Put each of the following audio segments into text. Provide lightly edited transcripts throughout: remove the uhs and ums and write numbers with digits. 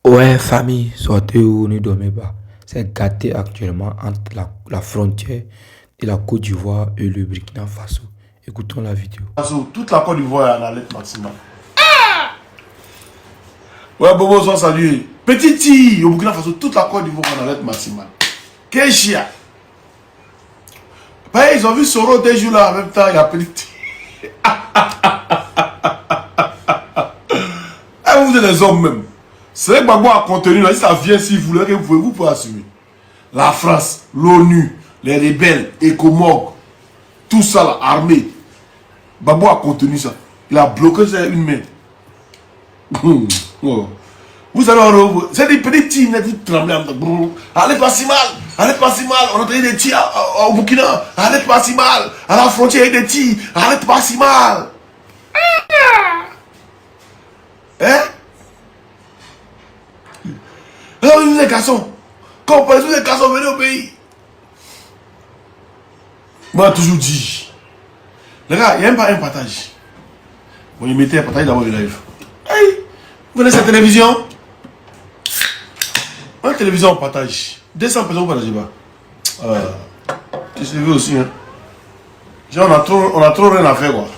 Ouais, famille, sortez où ne dormez pas. C'est gâté actuellement entre la frontière de la Côte d'Ivoire et le Burkina Faso. Écoutons la vidéo. Toute la Côte d'Ivoire est en alerte maximale. Ouais, Bobo, sois salué. Petit T, au Burkina Faso, toute la Côte d'Ivoire est en alerte maximale. Quel chien. Bah, ils ont vu Soro des jours là en même temps, il y a Petit T. Ah, vous êtes des hommes même. C'est vrai que Gbagbo a contenu là, si ça vient, si vous voulez, vous pouvez assumer. La France, l'ONU, les rebelles, Ecomog, tout ça là, armé. Gbagbo a contenu ça. Il a bloqué ça une main. Oh. Vous savez, c'est des petits tirs, il a dit trembler. Allez pas si mal, allez pas si mal. On a entendu des tirs au Burkina, allez pas si mal. À la frontière, il y a des tirs, allez pas si mal. Hein? Alors, vous les garçons, quand on parle de tous les garçons, venez au pays. Moi, j'ai toujours dit, les gars, il n'y a même pas un partage. Bon, il mettait un partage d'abord le live. Hey, vous venez cette télévision? La télévision, on partage. 200 personnes, vous partagez pas. Tu sais vu aussi, hein. Genre, on a trop rien à faire, quoi.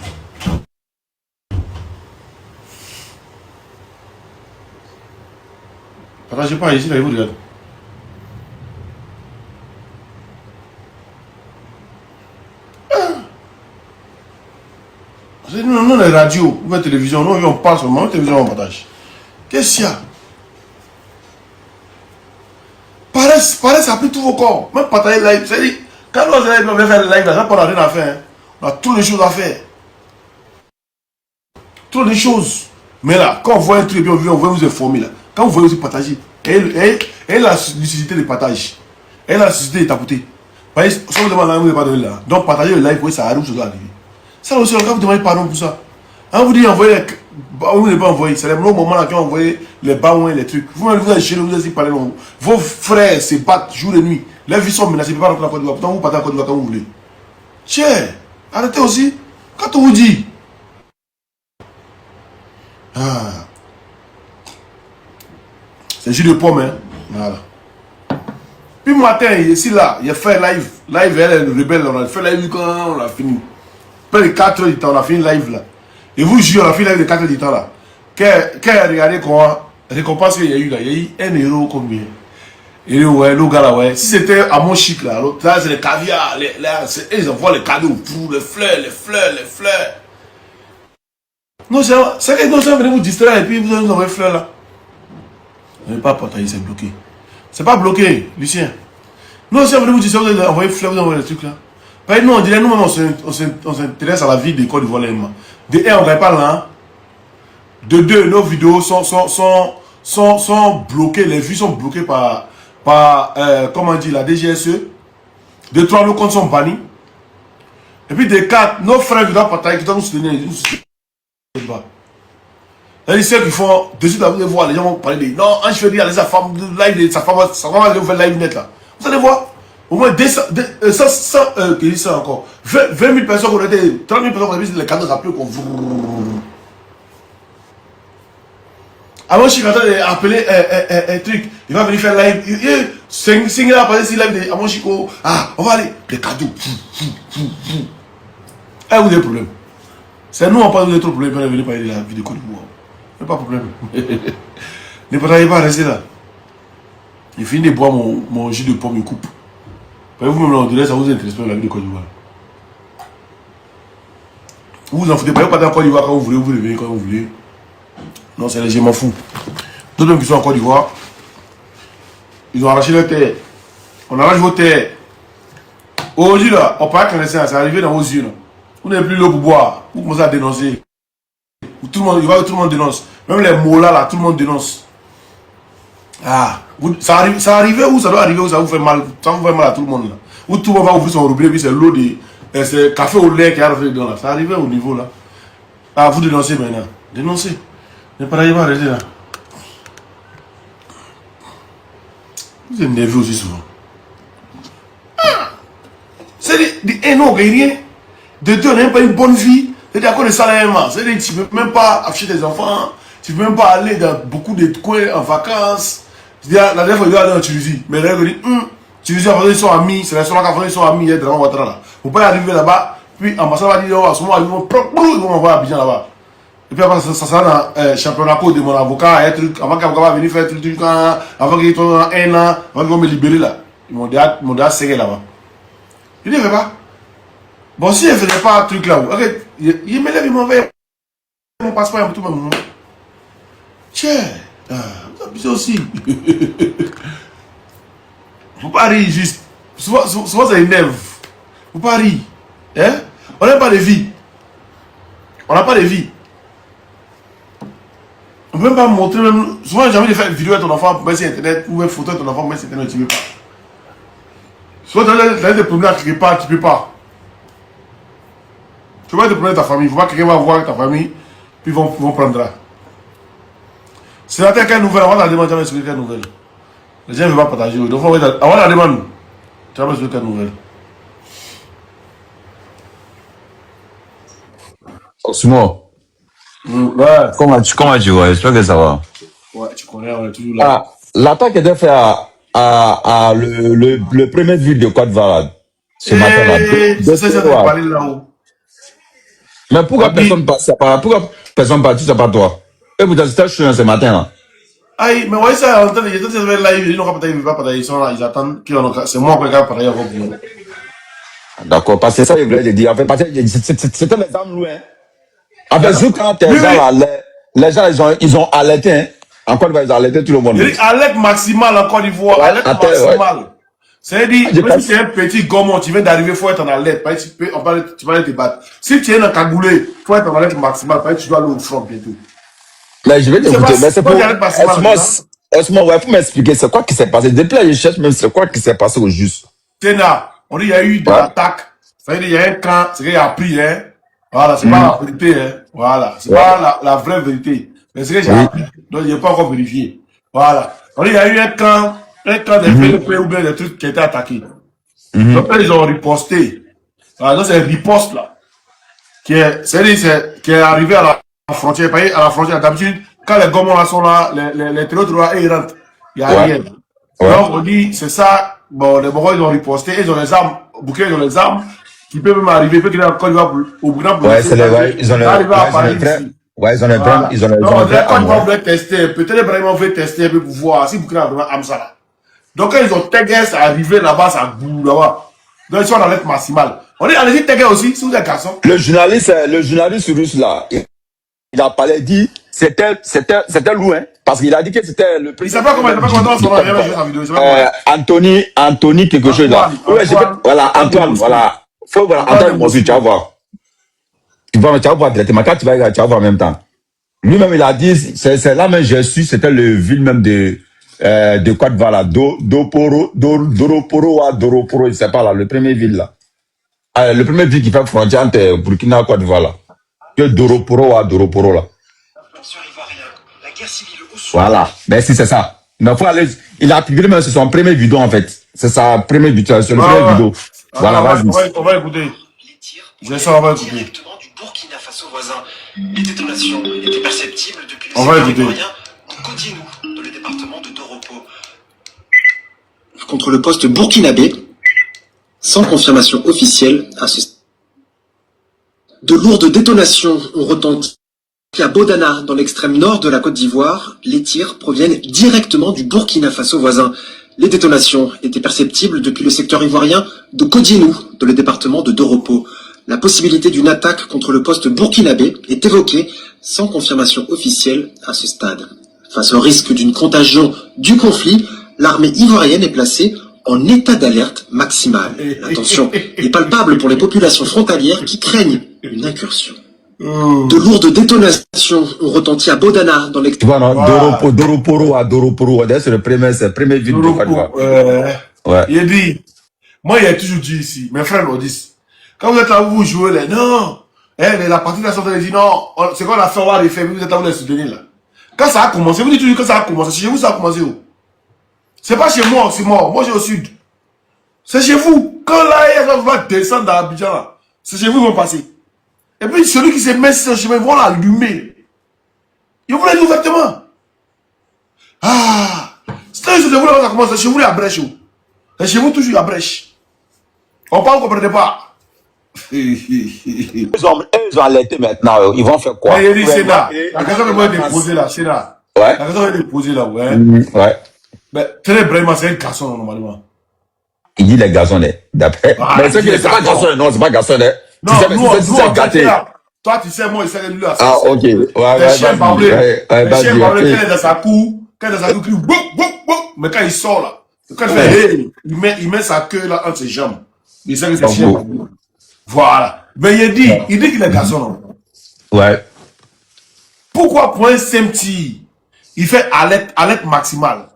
Partagez pas ici, là, vous regardez. Nous, les radios, ou la télévision, nous, on parle seulement, la télévision, on partage. Qu'est-ce qu'il y a? Pareil, ça plie tout vos corps. Même partager live. C'est-à-dire, quand on va faire le live, là, on n'a rien à faire. Hein. On a toutes les choses à faire. Toutes les choses. Mais là, quand on voit un truc, on veut vous informer. Là. Quand vous voyez aussi partager, et la nécessité de partage, et la nécessité de tapoter. Voyez, si vous demandez, vous ne pas donner là. Donc, partager le live, ça arrive, ça doit arriver. Ça aussi, quand vous demandez pardon pour ça. Quand vous dites envoyer, vous ne pas envoyer. C'est le moment là quand on envoie les bains et les trucs. Vous-même, vous êtes chez vous, vous êtes parlé. Vos frères se battent jour et nuit. Les vies sont menacées, ils ne peuvent pas rentrer en Côte d'Ivoire. Pourtant, vous partez en Côte d'Ivoire quand vous voulez. Tiens, arrêtez aussi. Quand on vous dit. Ah. C'est jus de pomme, hein. Voilà. Puis matin, ici là, il a fait live. Live, elle est le rebelle. On a fait live quand on a fini. Près de 4 heures du temps, on a fini live là. Et vous jure, on a fini live de 4 heures du temps là. Quand regardez comment récompense qu'il y a eu là, il y a eu 1 euro combien? Et ouais, le gars là, ouais. Si c'était à mon chic là, là c'est les caviar, ils envoient les cadeaux pour les fleurs. Non, c'est que nous sommes venus vous distraire et puis vous nous envoyer les fleurs là. Vous n'avez pas partagé, c'est bloqué. C'est pas bloqué, Lucien. Nous sommes venus vous distraire, vous avez envoyé les fleurs, vous envoyez les trucs là. Parce que nous, on dirait, nous-mêmes, on s'intéresse à la vie des Côte d'Ivoire. De un, on ne regarde pas là. De deux, nos vidéos sont bloquées. Les vues sont bloquées par comment on dit, la DGSE. De trois, nos comptes sont bannis. Et puis de quatre, nos frères qui doivent partager, qui doivent nous soutenir. C'est ceux qui font, de suite, vous allez voir, les gens vont parler de, non, je vais dire à sa femme, live de sa femme, elle va faire live net là. Vous allez voir. Au moins 200, 100, encore. 20 000 personnes qu'on était, 30 000 personnes qu'on avait, les cadeaux rappelés qu'on vous. Avant, je suis content d'appeler un truc. Il va venir faire live. 5 000 à passer sur live de Amon Chico. Ah, on va aller. Les cadeaux. Ah, vous avez des problèmes. C'est nous, on parle de trop de problèmes. On est venu parler de la vie de Côte d'Ivoire. Il n'y a pas de problème. Ne partagez pas rester là. Il finit de boire mon jus de pomme, il coupe. Vous-même, on dirait ça vous intéresse pas la vie de Côte d'Ivoire. Vous vous en foutez pas, vous partez en Côte d'Ivoire quand vous voulez, vous revenez quand vous voulez. Non, c'est les je m'en fous. D'autres même qui sont en Côte d'Ivoire, ils ont arraché leur terre. On arrache vos terres. Aujourd'hui, là, on parle clandestin, c'est arrivé dans vos yeux. Là. Vous n'avez plus l'eau pour boire. Vous commencez à dénoncer. Tout le monde dénonce. Même les mots là, tout le monde dénonce. Ah, ça arrive où ça doit arriver où ça vous fait mal, ça vous fait mal à tout le monde là. Où tout le monde va ouvrir son robinet puis c'est l'eau de, c'est café au lait qui arrive dedans là. Ça arrive au niveau là. Ah, vous dénoncez maintenant. Dénoncez. Ne pas arriver à arrêter là. Vous êtes nerveux aussi souvent. Ah, c'est des non, rien. De deux, on n'a même pas une bonne vie. C'est à cause de ça là, c'est-à-dire tu ne peux même pas afficher tes enfants. Tu peux même pas aller dans beaucoup de coins en vacances. La dernière fois, il doit aller en Tunisie. Mais là, il dit, Tunisie, ils sont amis. C'est la seule fois qu'ils sont amis. Il y a dans Ouattara là. Faut pas y arriver là-bas. Puis, l'ambassade va dire, oh, à ce moment, ils vont m'envoyer à Abidjan là-bas. Et puis après, ça sera dans le championnat de mon avocat. Avant qu'avocat va venir faire un truc, avant qu'il soit dans un an, avant qu'ils vont me libérer là. Ils m'ont déjà serré là-bas. Il ne fait pas. Bon, si je ne faisais pas un truc là, ok, il me lève, il m'envoie mon passeport et tout le monde. Tiens, vous abusez aussi. Faut pas rire juste. Souvent ça énerve. Faut pas rire. Hein? On n'a pas de vie. On n'a pas de vie. On ne peut même pas montrer même. Souvent j'ai envie de faire une vidéo à ton enfant pour mettre sur internet ou une photo de ton enfant pour mettre sur internet, tu ne veux pas. Souvent tu as des problèmes quelque part, tu ne peux pas. Tu vas te prendre ta famille. Il ne faut pas que quelqu'un va voir ta famille, puis ils vont prendre là. C'est la quelle nouvelle. On va la demander sur quelle nouvelle. Les gens ne veulent pas partager. Donc, on va la demander. Tu vas sur quelle nouvelle. Osmo, Ouais. comment tu vois? J'espère que ça va. Ouais, tu connais, on est toujours là. Ah, l'attaque était faite à le premier ville de Côte d'Ivoire ce matin là. C'est ça que tu as parlé là-haut. Mais pourquoi personne passe pas? Pourquoi personne partit, c'est pas toi? Et vous êtes chiant ce matin là. Aïe, mais ouais, ça, en temps de live, ils n'ont pas partager, ils vont pas partager, ils sont là, ils attendent c'est moi qui vais partager avec vous. D'accord, parce que ça, je voulais te dire. En fait, parce que c'était les armes loin. En fait, surtout quand les gens là, les gens, ils ont alerté, hein. En Côte d'Ivoire, ils ont alerté tout le monde. Il dit alerte maximale en Côte d'Ivoire, alerte maximale. C'est-à-dire, même si tu es un petit gommon, tu viens d'arriver, il faut être en alerte. Tu vas aller te battre. Si tu es un cagoulé, il faut être en alerte maximale, parce que tu dois aller au front bientôt. Mais je vais t'écouter, mais c'est pour... Osmo, ouais, faut m'expliquer, c'est quoi qui s'est passé? Depuis là, je cherche même c'est quoi qui s'est passé au juste. Téna, on dit il y a eu de l'attaque. C'est-à-dire, il y a un camp, c'est qu'il y a appris, hein. Voilà, c'est pas la vérité, hein. Voilà, c'est pas la vraie vérité. Mais c'est que j'ai appris. Donc, il n'est pas encore vérifié. Voilà. On dit il y a eu un camp des PLP ou bien des trucs qui étaient attaqués. Donc, ils ont riposté. Voilà, donc c'est riposte là. Qui est arrivé à la frontière. À la frontière, d'habitude, quand les gomons là sont là, les terroristes ils rentrent. Il n'y a rien. Donc, on dit, c'est ça. Bon, les Bogos, ils ont riposté. Ils ont les armes. Bouquet, ils ont les armes. Qui peuvent même arriver. Peut-être qu'ils vont au Burkina. Ouais, c'est les ils ont les vrais. Ouais, ils ont les vrais. Ils ont les vrais. Quand ils vont tester, peut-être vraiment veut tester pour voir si Burkina a vraiment âme ça là. Donc, quand ils ont Tegues, ça arrivé là-bas, ça boue là-bas. Donc, ils sont en alerte maximale. On dit, allez-y, Tegues aussi, si vous êtes garçon. Le journaliste russe là, il a parlé, dit, c'était loin. Parce qu'il a dit que c'était le président. Il ne sait pas comment on Anthony quelque chose là. Voilà, Antoine, voilà. Faut voir, Antoine, moi aussi, tu vas voir. Tu vas voir directement. Quand tu vas voir en même temps. Lui-même, il a dit, c'est là même, j'ai su, c'était le ville même de Côte d'Ivoire là. Doroporo, je sais pas là, le premier ville là. Le premier ville qui fait frontière entre Burkina et Côte d'Ivoire là. Que Doroporo là. Voilà, merci, c'est ça. Mais faut aller, il a publié même, c'est son premier vidéo en fait. C'est sa première vidéo, c'est le premier vidéo. Voilà, vas-y. On va écouter. Je vais ça, on va écouter. Directement du Burkina Faso voisin. Les détonations étaient perceptibles depuis le secteur ivoirien de Kodiénou, dans le département de Doropo. Contre le poste burkinabé, sans confirmation officielle à ce stade. De lourdes détonations ont retenti à Bodana, dans l'extrême nord de la Côte d'Ivoire. Les tirs proviennent directement du Burkina Faso voisin. Les détonations étaient perceptibles depuis le secteur ivoirien de Kodiénou, dans le département de Doropo. La possibilité d'une attaque contre le poste burkinabé est évoquée sans confirmation officielle à ce stade. Face au risque d'une contagion du conflit, l'armée ivoirienne est placée en état d'alerte maximale. La tension est palpable pour les populations frontalières qui craignent une incursion. De lourdes détonations ont retenti à Bodana dans l'extrême. Doroporo, c'est le premier ville de Côte d'Ivoire. Ouais. Il dit, moi, il a toujours dit ici, mes frères l'ont dit. Quand vous êtes là où vous jouez, là, non, la partie de la santé, dit non, c'est quoi la fait, on va les faire, vous êtes là où les soutenir là. Quand ça a commencé, vous dites toujours que ça a commencé, c'est chez vous ça a commencé où? C'est pas chez moi, c'est moi j'ai au sud. C'est chez vous. Quand là, il va descendre dans Abidjan là, c'est chez vous qu'ils vont passer. Et puis celui qui se met sur le chemin, ils vont l'allumer. Il voulait dire ouvertement. Ah, c'est un jour de vous, ça commence. Chez vous, il y a brèche. Et chez vous, toujours, il y a brèche. On parle, on ne comprenait pas. Ils ont alerté maintenant. Ils vont faire quoi? Mais il dit, c'est là. La question que moi, j'ai posée là, c'est là. Ouais. La question que j'ai posée là, ouais. Ouais. Mais très vraiment, c'est un garçon, normalement. Il dit les garçons, d'après. Ah, Mais c'est pas garçon, non, c'est pas garçon, non, nous, on gâté. Toi, tu sais, moi, il sait lui là. Ah, ok. Ouais, les chiens parlent. Les chiens parlent, quand il ouais. est dans sa cour, il crie, boum, boum, boum. Mais quand il sort là, quand il fait, hey, il met sa queue là entre ses jambes. Il sait que c'est chien. Voilà. Mais il dit qu'il est garçon, non? Ouais. Pourquoi pour un simple il fait alerte maximale?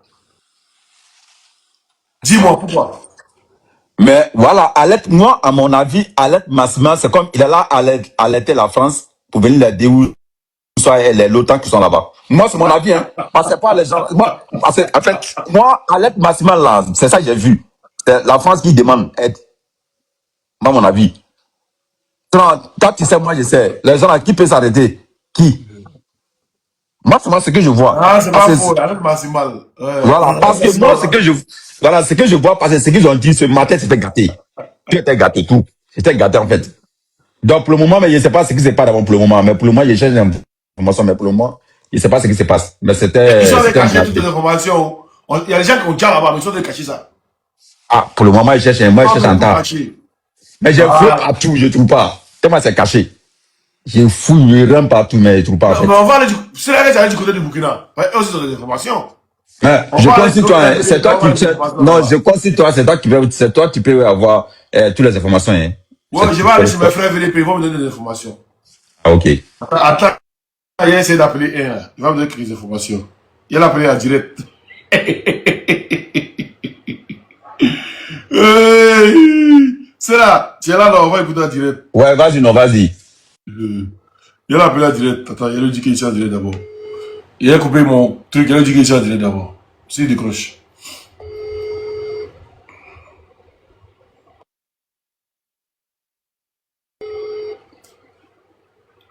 Dis-moi pourquoi. Mais voilà, alerte, moi, à mon avis, alerte maximale, c'est comme il a là alerté la France pour venir l'aider où soit l'OTAN qui sont là-bas. Moi, c'est mon avis, hein. Parce que pas les gens. Moi, parce que, en fait, moi, alerte maximale là, c'est ça que j'ai vu. C'est la France qui demande aide. Moi, mon avis. Toi, tu sais, moi, je sais. Les gens là, qui peut s'arrêter? Qui? Moi, c'est ce que je vois. Ah, c'est pas faux, alerte maximale. Voilà, parce que moi, ce que je vois, parce que ce qu'ils ont dit ce matin, c'était gâté. Tout était gâté, tout. C'était gâté, en fait. Donc, pour le moment, mais je ne sais pas ce qui se passe d'abord pour le moment. Mais pour le moment, je cherche l'information, mais pour le moment, je ne sais pas ce qui se passe. Mais c'était. Ils sont allés cacher toutes les informations. Il y a des gens qui ont déjà là-bas, mais ils sont allés cacher ça. Ah, pour le moment, je cherche un tas. Mais j'ai fouillé partout, je ne trouve pas. Tellement c'est caché. J'ai fouillé rien partout, mais je ne trouve pas. En fait. Mais on va aller c'est là que j'allais du côté du Burkina. Eux aussi ont des informations. Je pense que toi, c'est toi qui. Non, je pense que toi, c'est toi qui peux avoir toutes les informations. Hein. Ouais, je vais aller chez mes frères VDP, ils vont me donner des informations. Ah, ok. Attends, il a essayé d'appeler un. Il va me donner des informations. Il a appelé en direct. C'est là, tu es là, on va écouter en direct. Ouais, vas-y, non, vas-y. Il a appelé en direct. Attends, il a dit qu'il est en direct d'abord. Il a coupé mon truc, il a dit qu'il est en direct d'abord. S'il décroche.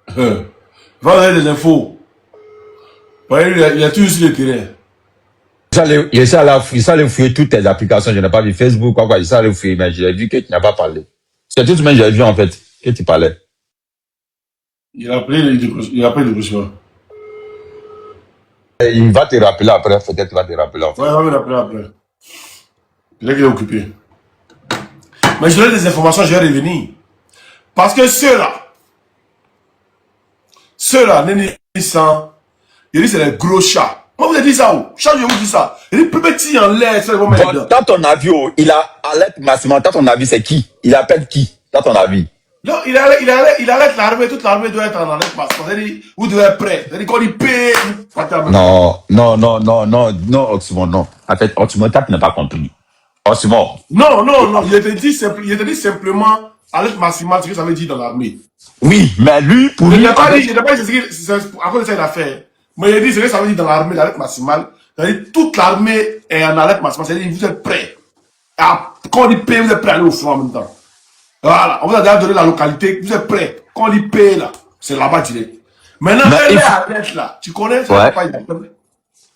Va donner des infos. Il a tout sur le terrain. Il s'allait fouiller toutes tes applications. Je n'ai pas vu Facebook, quoi. Il s'allait fouiller, mais j'ai vu que tu n'as pas parlé. C'est tout ce que j'ai vu, en fait, que tu parlais. Il a appelé le décrocheur. Il va te rappeler après, peut-être qu'il va te rappeler. En fait. Ouais, il va me rappeler après. Il est occupé. Mais je donne des informations, je vais revenir. Parce que ceux-là, Nénissan, il dit c'est les gros chats. Moi, vous avez dit ça où? Chaque jour, je vous dis ça. Il dit plus petit en l'air, c'est comment Bon, dans ton avis, il a alerte maximum. Dans ton avis, c'est qui? Il appelle qui? Dans ton avis? Non, il arrête l'armée, toute l'armée doit être en alerte maximum. C'est-à-dire, vous devez être prêt. C'est-à-dire qu'on y paie. Non, Oxymore, non. En fait, Oxymore, tu n'as pas compris. Oxymore. Non, il te dit simplement alerte maximale, ce que ça veut dire dans l'armée. Oui, mais lui, pour lui. Il n'a pas dit, c'est à cause de ça, il a fait. Mais il dit ce que ça veut dire dans l'armée, l'alerte maximale. C'est-à-dire, toute l'armée est en alerte maximale. C'est-à-dire, vous êtes prêts. Quand on dit paye, vous êtes prêts à aller au front en même temps. Voilà, on vous a déjà donné la localité, vous êtes prêts. Quand on dit paye là, c'est là-bas direct. Maintenant, elle est à l'aide là. Tu connais ça? Ouais.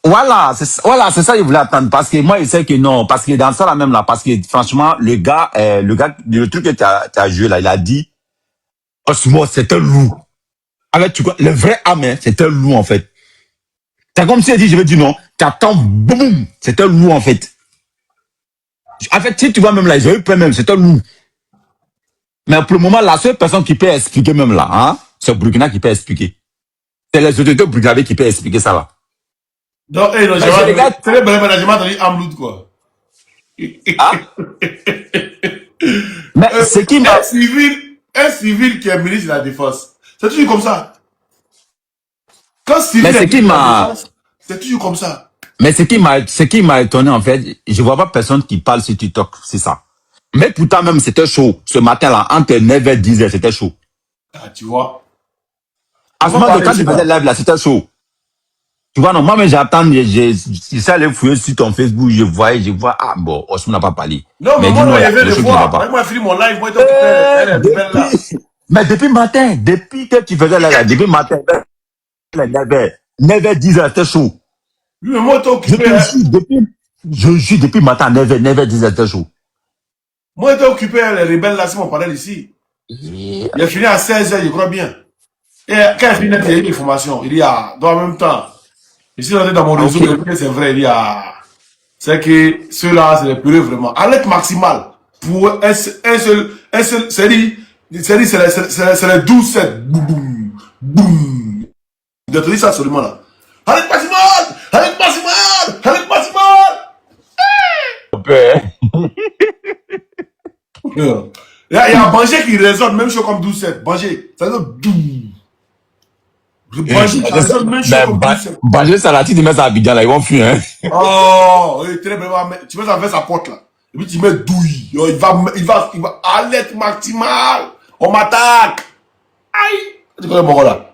Voilà, c'est ça, il voulait attendre. Parce que moi, il sait que non. Parce que dans ça, là même, là, parce que franchement, le truc que tu as joué, là, il a dit, Osmo, c'est un loup. Avec, tu vois, le vrai âme, c'est un loup, en fait. C'est comme si il dit, je vais dire non. Tu attends, boum, c'est un loup, en fait. En fait, si tu vois même là, ils ont eu peur même, c'est un loup. Mais pour le moment, la seule personne qui peut expliquer même là, hein, c'est Burkina qui peut expliquer. C'est les autorités burkinabés qui peuvent expliquer ça là. Donc, c'est le bon management de l'Amloud, quoi. Ah? Mais c'est qui m'a... Un civil qui est ministre de la Défense, c'est toujours comme ça. Quand civil mais c'est qui m'a... C'est toujours comme ça. Mais ce qui m'a étonné, en fait, je vois pas personne qui parle sur TikTok, c'est ça. Mais pourtant, même, c'était chaud. Ce matin-là, entre 9h et 10h, c'était chaud. Ah, tu vois. À ce moment, quand je faisais live, là, c'était chaud. Tu vois, non, moi, mais j'attends, j'essaie d'aller fouiller sur ton Facebook, je vois, ah, bon, Osmo n'a pas parlé. Non, mais moi, il y avait des fois. Moi, j'ai fini mon live, moi, mais depuis matin, depuis que tu faisais live, depuis matin, elle 9h10, c'était chaud. Lui, mais moi, t'es Je occupé. te Hein. jure, depuis matin, 9h10, c'était chaud. Moi, t'es occupé, les rebelles là, c'est mon panel ici. Il a fini à 16h, je crois bien. Et quand il finit, il y a une information. Il dit, ah, dans le même temps. Ici, on est dans mon réseau, c'est vrai, il dit, ah, c'est que ceux-là, c'est les plus vraiment. Alerte maximale pour un seul série, c'est les 12-7. Boum, boum, boum. Il a dit ça seulement là. Alerte maximale! Alerte maximale! Alerte maximale! Il y a Banger qui résonne, même chose comme 12-7. Banger, ça veut dire Banger, ça résonne même chose comme 12-7. Banger, ça la tu mets ça à Abidjan là, ils vont fuir, hein. Oh, très bien, tu mets ça vers sa porte là. Et puis tu mets douille. Il va, alerte maximale. On m'attaque. Aïe. Tu connais mon là.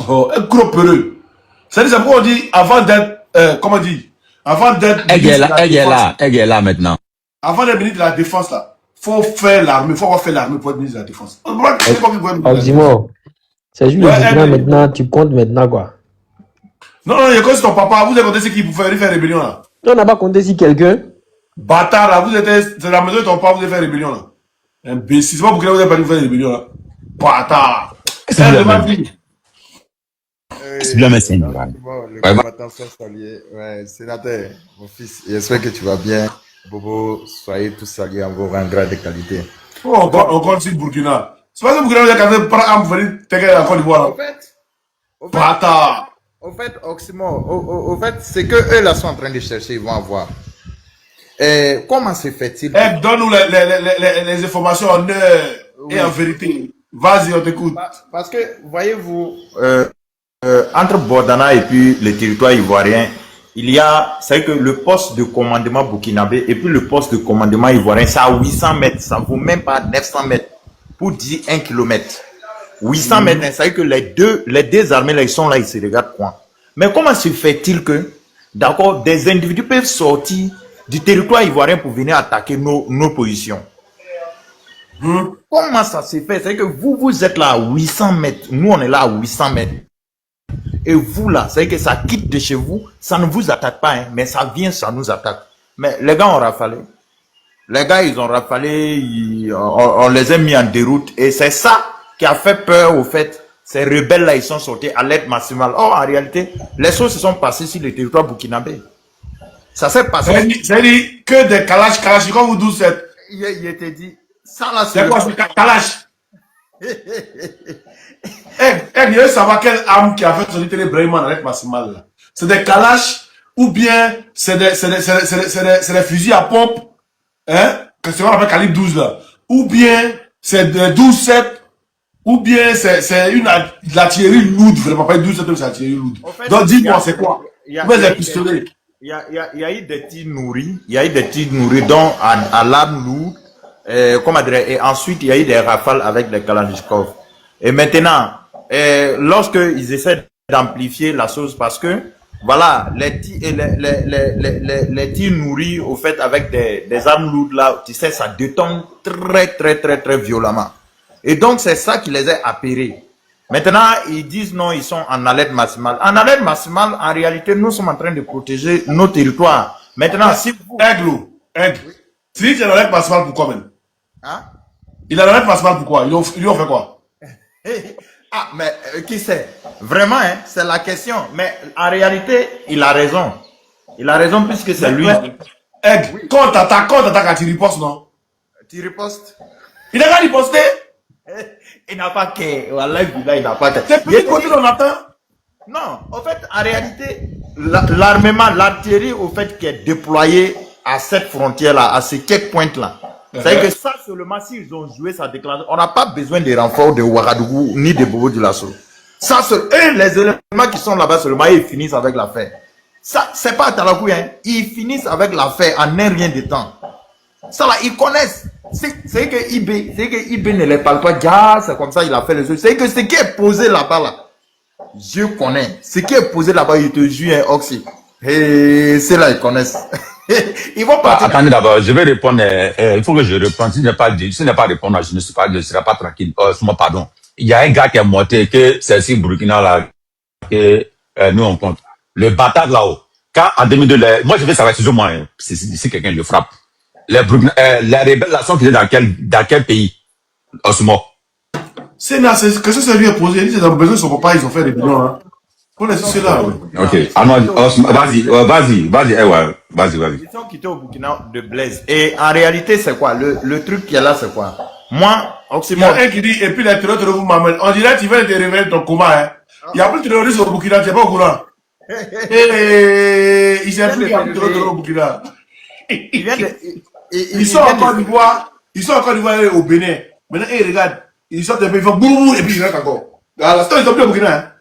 Oh, un gros peureux. C'est-à-dire, c'est pourquoi on dit, avant d'être, comment on dit, avant d'être. Elle est là maintenant. Avant d'être ministre de la Défense là, faut faire l'armée, faut avoir fait l'armée pour être ministre de la Défense. Dis-moi, c'est juste le Burkina maintenant, tu comptes maintenant quoi. Non, il compte ton papa, vous avez compté ce qu'il vous faire rébellion là. On n'a pas compté si quelqu'un. Bâtard là, c'est la maison de ton papa, vous avez fait rébellion là. Imbécile, c'est pas pour que vous avez pas fait rébellion là. Bâtard. C'est bien, mais c'est une blague. Le combattant soit salué. Ouais, sénateur, mon fils, j'espère que tu vas bien. Bobo, soyez tous salués en vos rangs de qualité. Oh, on compte sur le Burkina. C'est pas que le Burkina vous a quand par exemple venir t'aider en Côte d'Ivoire. Bâtard. Au fait, Oxymore, au fait, c'est que eux là sont en train de chercher, ils vont avoir. Et comment se fait-il? Donne-nous les informations en heure et en vérité. Vas-y, on t'écoute. Parce que, voyez-vous, entre Bordana et puis le territoire ivoirien, il y a, c'est que le poste de commandement burkinabé et puis le poste de commandement ivoirien, c'est à 800 mètres, ça ne vaut même pas 900 mètres pour dire 1 kilomètre. 800 mètres, c'est que les deux armées là, ils sont là, ils se regardent quoi. Mais comment se fait-il que, d'accord, des individus peuvent sortir du territoire ivoirien pour venir attaquer nos positions? Comment ça se fait? C'est que vous êtes là à 800 mètres, nous on est là à 800 mètres. Et vous là, c'est que ça quitte de chez vous, ça ne vous attaque pas, hein, mais ça vient, ça nous attaque. Mais les gars ont rafalé. Les gars, ils ont rafalé, on les a mis en déroute. Et c'est ça qui a fait peur au fait. Ces rebelles là, ils sont sortis à l'aide maximale. Or, en réalité, les choses se sont passées sur le territoire burkinabé. Ça s'est passé. C'est-à-dire que des Kalash, comme vous dites, il était dit, ça là, c'est quoi, c'est Kalash? Il veut savoir quelle arme qui a fait sortir les Brayman avec Massimal. C'est des Kalash ou bien c'est des fusils à pompe, hein, que c'est un calibre 12 là, ou bien c'est des 12-7, ou bien c'est une artillerie lourde, vraiment pas 12-7, c'est artillerie lourde. Donc dis-moi, c'est quoi? Il y a des pistolets. Il y a eu des tirs nourris, dont à l'arme lourde, comment dire, et ensuite il y a eu des rafales avec des Kalachnikov. Et maintenant, lorsqu'ils essaient d'amplifier la chose, parce que, voilà, les tirs nourris, au fait, avec des armes lourdes, là, tu sais, ça détonne très violemment. Et donc, c'est ça qui les a apérés. Maintenant, ils disent non, ils sont en alerte maximale. En alerte maximale, en réalité, nous sommes en train de protéger nos territoires. Maintenant, si vous... Aigle. Si il est en alerte maximale, pourquoi même? Hein? Il est en alerte maximale, pourquoi? Ils ont fait quoi? Ah, mais qui sait? Vraiment, hein, c'est la question. Mais en réalité, il a raison. Il a raison puisque c'est lui. Aigle, quand t'attaques, tu ripostes, non? Tu ripostes? Il a qu'à riposter? Il n'a pas que. Wallah, il n'a pas que. C'est petit côté on attend? Non, en fait, en réalité, l'armement, l'artillerie, au fait, qui est déployé à cette frontière-là, à ce checkpoint-là. C'est que ça seulement, s'ils ont joué sa déclaration, on n'a pas besoin des renforts de Ouagadougou ni de Bobo du Lasso. Ça, les éléments qui sont là-bas seulement, ils finissent avec l'affaire. Ça, c'est pas à Talakou, hein. Ils finissent avec l'affaire en un rien de temps. Ça là, ils connaissent. C'est que IB ne les parle pas. Ah, c'est comme ça, il a fait les choses. C'est que ce qui est posé là-bas, là, je connais. Ce qui est posé là-bas, il te jure un Oxy. Et c'est là, ils connaissent. Ils vont partir. Attendez d'abord, je vais répondre. Il faut que je réponde. Si je n'ai pas répondre, je ne serai pas tranquille. Pardon. Il y a un gars qui est monté, que c'est ici Burkina là, que nous on compte. Le bâtard là-haut. Quand en 2002, moi je vais savoir, excusez-moi, hein, si quelqu'un le frappe. Les rebelles là sont quittés dans quel pays? Osmo. C'est que ça lui est posé. Ils ont besoin de son papa, ils ont fait des bilans. Hein. On est sur là. Ok. Alors, vas-y, vas-y. Ils sont quittés au Burkina de Blaise. Et en réalité, c'est quoi? Le truc qui est là, c'est quoi? Moi, Il y a un qui dit, et puis les terroristes vous m'amènent. On dirait que tu veux te révéler ton coma. Hein. Il n'y a plus de terroristes au Burkina, tu n'es pas au courant. Il s'est plus qu'il y a plus de terroristes au Burkina. Ils sont en Côte d'Ivoire. Ils sont en Côte d'Ivoire et au Bénin. Maintenant, ils regardent. Ils sortent un peu, ils font boum, et puis ils restent encore. À l'instant, ils sont plus au Burkina. Hein.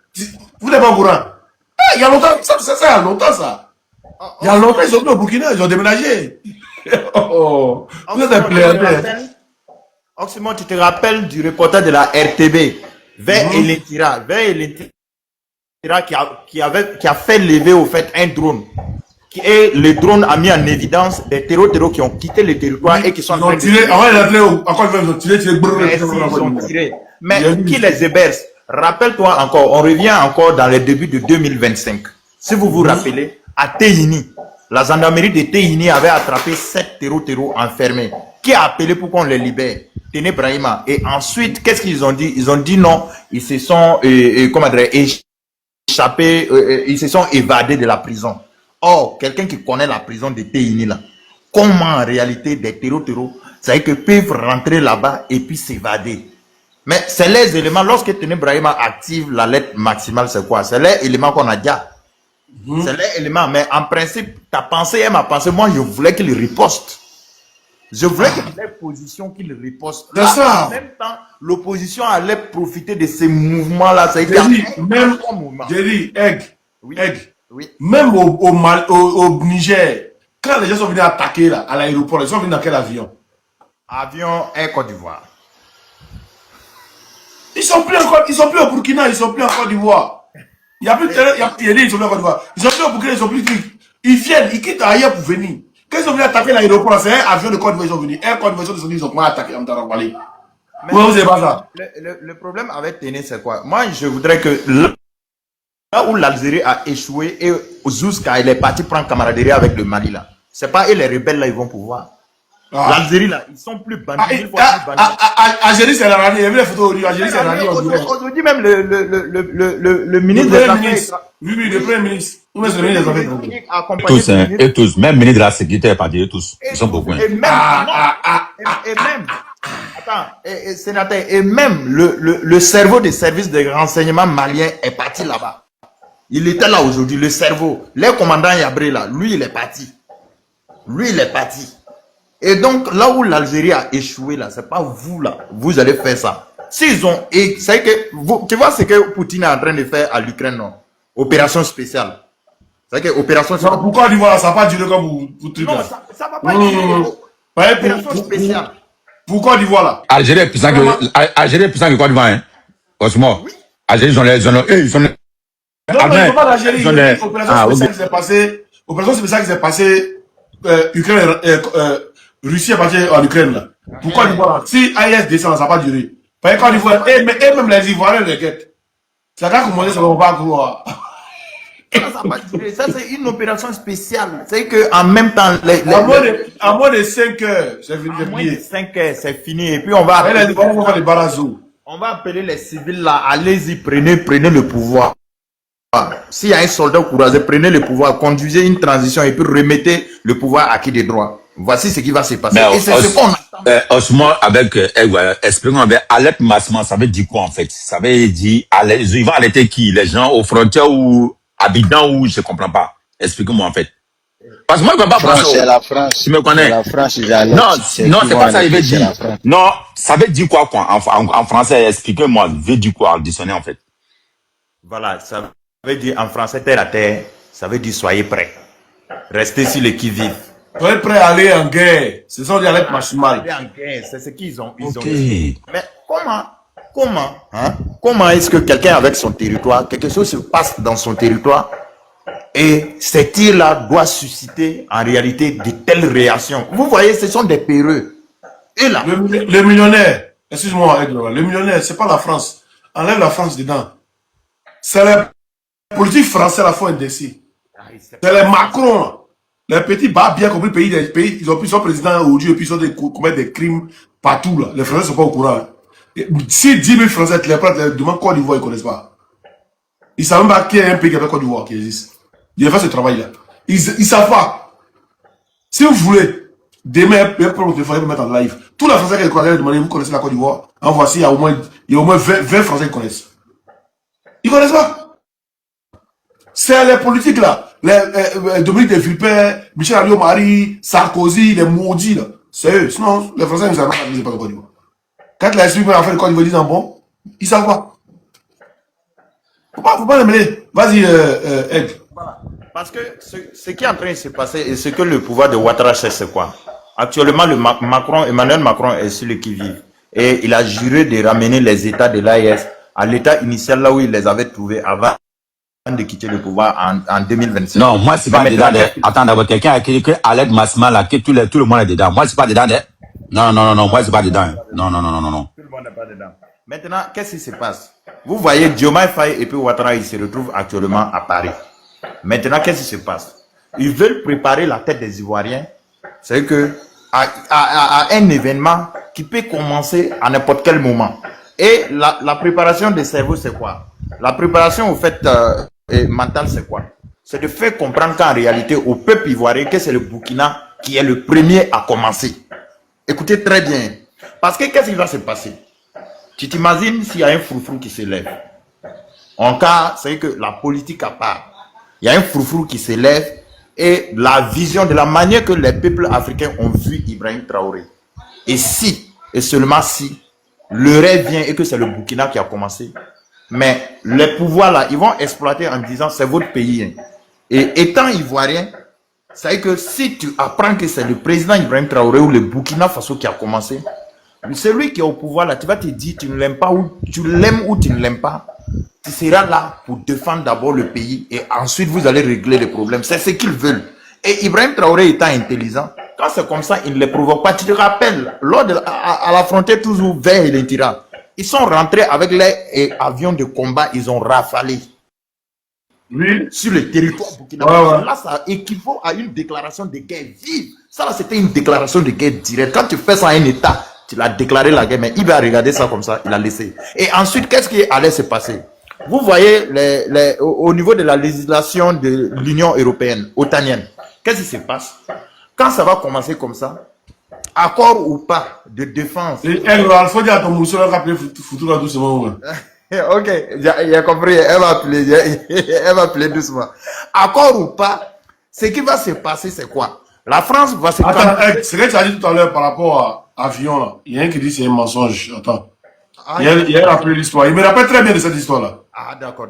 Vous n'êtes pas au courant. Il y a longtemps, ça, il y a longtemps, ça. Il y a longtemps, ils sont plus au Burkina, ils ont déménagé. Vous êtes un plaisir. Oxymore, tu te rappelles du reportage de la RTB vers Elentira, qui a fait lever au fait un drone. Et le drone a mis en évidence des terreaux qui ont quitté le territoire et qui sont en train de tirer. Mais qui les héberge? Rappelle-toi encore, on revient encore dans les débuts de 2025. Si vous vous rappelez, à Téhini, la gendarmerie de Téhini avait attrapé 7 terreaux enfermés. Qui a appelé pour qu'on les libère? Téné Brahima. Et ensuite, qu'est-ce qu'ils ont dit? Ils ont dit non, ils se sont échappés, ils se sont évadés de la prison. Or, quelqu'un qui connaît la prison de Téhini là, comment en réalité des terreaux, c'est-à-dire que peuvent rentrer là-bas et puis s'évader. Mais c'est les éléments, lorsque Téné Brahima active la lettre maximale, c'est quoi? C'est les éléments qu'on a déjà. C'est les éléments, mais en principe, ta pensée et ma pensée, moi je voulais qu'il riposte. Je voulais que les positions qu'il riposte. En même temps, l'opposition allait profiter de ces mouvements-là. Ça a été même, Jerry, même au Niger, quand les gens sont venus attaquer là, à l'aéroport, ils sont venus dans quel avion? Avion Air Côte d'Ivoire. Ils sont plus au Burkina, ils sont plus en Côte d'Ivoire. Il n'y a plus de terrain, ils sont plus en Côte d'Ivoire. Ils sont plus au Burkina, ils sont plus trucs. Ils viennent, ils quittent ailleurs pour venir. Quand ils sont venus attaquer l'aéroport, c'est un avion de Côte d'Ivoire, ils sont venus. Air Côte d'Ivoire, ils ont pas attaqué en Tarawali. Vous savez pas ça? Le problème avec Téné, c'est quoi? Moi, je voudrais que là où l'Algérie a échoué et Zouska, il est parti prendre camaraderie avec le Mali là. C'est pas eux les rebelles là, ils vont pouvoir. L'Algérie là, ils sont plus bandits. Algérie, c'est la radio. Il y a vu les photos aujourd'hui. Algérie, c'est la radio. Aujourd'hui, même le ministre des Affaires. Oui, le premier ministre. Ou c'est le ministre des Affaires. Tous, hein, et tous. Même ministre de la Sécurité est parti, tous. Ils sont beaucoup. Et même, sénateur, et même le cerveau des services de renseignement maliens est parti là-bas. Il était là aujourd'hui, le cerveau. Les commandants Yabré là, lui, il est parti. Et donc, là où l'Algérie a échoué, là, c'est pas vous, là, vous allez faire ça. S'ils ont, et c'est que, tu vois ce que Poutine est en train de faire à l'Ukraine, non? Opération spéciale. C'est que opération spéciale. Pourquoi l'Ivoire, ça va pas durer comme vous non, ça va pas durer. Opération spéciale. Pourquoi l'Ivoire, là? Algérie est puissant que Côte d'Ivoire, hein? Franchement. Oui. Algérie, ils ont les. Non, mais il faut pas l'Algérie. Opération spéciale qui s'est passée. Opération spéciale qui s'est passée. Ukraine, Russie est partie en Ukraine là. Pourquoi l'Ivoire? Si AIS descend, ça va pas durer. Parce que quand l'Ivoire, et même les Ivoiriens les guettent. Ça va commencer, ça va pas croire. Ça, c'est une opération spéciale. C'est que en même temps, à moins de 5 heures, c'est fini. À moins de 5 heures, c'est fini. Et puis on va appeler les civils là. Allez-y, prenez le pouvoir. S'il y a un soldat courageux, prenez le pouvoir, conduisez une transition et puis remettez le pouvoir à qui des droits. Voici ce qui va se passer. Mais et c'est ce qu'on attend. Osmo, avec, expliquons avec Alep Massman, ça veut dire quoi en fait? Ça veut dire, ils vont arrêter qui? Les gens aux frontières ou habitants ou je comprends pas. Expliquez-moi en fait. Parce que moi, je ne peux pas France, c'est la France. Tu me connais? La France, non, c'est pas ça, il veut dire. Non, ça veut dire quoi en français? Expliquez-moi, veut dire quoi en dictionnaire en fait? Voilà, ça veut dire en français terre à terre, ça veut dire soyez prêts. Restez sur le qui-vive. Soyez prêts à aller en guerre. Ce sont des lettres maximales. Aller en guerre, c'est ce qu'ils ont dit. Mais comment est-ce que quelqu'un avec son territoire, quelque chose se passe dans son territoire et ces tirs-là doivent susciter en réalité de telles réactions? Vous voyez, ce sont des péreux. Et là, le millionnaire, excuse-moi, le millionnaire, c'est pas la France. Enlève la France dedans. C'est politiques français la font indécis. C'est les Macron, là. Les petits bas bien compris pays, ils ont pris son président aujourd'hui et puis ils ont commettre des crimes partout là. Les Français ne sont pas au courant. Si 10 000 Français les prennent, les demandent Côte d'Ivoire, ils ne connaissent pas. Ils ne savent même pas qu'il y a un pays qui appelle Côte d'Ivoire qui existe. Ils ont fait ce travail là. Ils ne savent pas. Si vous voulez, demain, il faut mettre en live. Tous les Français qui connaissent, demandez, vous connaissez la Côte d'Ivoire. En voici, il y a au moins 20 Français qui connaissent. Ils ne connaissent pas. C'est les politiques là. Dominique de Villepin, Michel Alliot-Marie, Sarkozy, les maudits là. C'est eux. Sinon, les Français ne savent pas qu'ils pas de Côte d'Ivoire. Quand les expliquent en fait Côte d'Ivoire, ils disent bon, ils ne savent pas. Faut pas les mêler. Vas-y, Ed. Parce que ce qui est en train de se passer et ce que le pouvoir de Ouattara cherche, c'est quoi? Actuellement, Emmanuel Macron est sur le qui-vive. Et il a juré de ramener les États de l'AES à l'état initial là où il les avait trouvés avant de quitter le pouvoir en 2025. Non, moi, c'est pas dedans. Attends, d'abord, quelqu'un a écrit que Aled Massima, là, que tout le monde est dedans. Moi, c'est pas dedans. Non, moi, c'est pas dedans. Non. Tout le monde n'est pas dedans. Maintenant, qu'est-ce qui se passe? Vous voyez, Diomaye Faye et puis Ouattara, ils se retrouvent actuellement à Paris. Maintenant, qu'est-ce qui se passe? Ils veulent préparer la tête des Ivoiriens. C'est que à un événement qui peut commencer à n'importe quel moment. Et la préparation des cerveaux, c'est quoi? La préparation, au fait, mentale, c'est quoi? C'est de faire comprendre qu'en réalité, au peuple ivoirien, que c'est le Burkina qui est le premier à commencer. Écoutez très bien. Parce que qu'est-ce qui va se passer? Tu t'imagines s'il y a un froufrou qui se lève. En cas, c'est que la politique à part. Il y a un froufrou qui se lève et la vision de la manière que les peuples africains ont vu Ibrahim Traoré. Et si, et seulement si, le rêve vient et que c'est le Burkina qui a commencé, mais les pouvoirs là, ils vont exploiter en disant c'est votre pays. Hein. Et étant ivoirien, c'est que si tu apprends que c'est le président Ibrahim Traoré ou le Burkina Faso qui a commencé, celui qui est au pouvoir là, tu vas te dire tu ne l'aimes pas ou tu l'aimes ou tu ne l'aimes pas. Tu seras là pour défendre d'abord le pays et ensuite vous allez régler les problèmes. C'est ce qu'ils veulent. Et Ibrahim Traoré étant intelligent, quand c'est comme ça, il ne les provoque pas. Tu te rappelles, lors à la frontière toujours vers les Tira, ils sont rentrés avec les avions de combat, ils ont rafalé. Oui. Sur le territoire burkinabé. Ouais. Là, ça équivaut à une déclaration de guerre vive. Ça, là, c'était une déclaration de guerre directe. Quand tu fais ça à un État, tu l'as déclaré la guerre, mais il va regarder ça comme ça, il a laissé. Et ensuite, qu'est-ce qui allait se passer? Vous voyez, au niveau de la législation de l'Union européenne, otanienne, qu'est-ce qui se passe? Quand ça va commencer comme ça, accord ou pas de défense. Il faut dire à ton monsieur là qu'après foutu là doucement. Ok, j'ai compris, elle va appeler doucement. Accord ou pas, ce qui va se passer, c'est quoi? La France va se... Attends, ce que tu as dit tout à l'heure par rapport à avion là, il y a un qui dit c'est un mensonge. Attends. Il a rappelé l'histoire. Il me rappelle très bien de cette histoire-là. Ah, d'accord.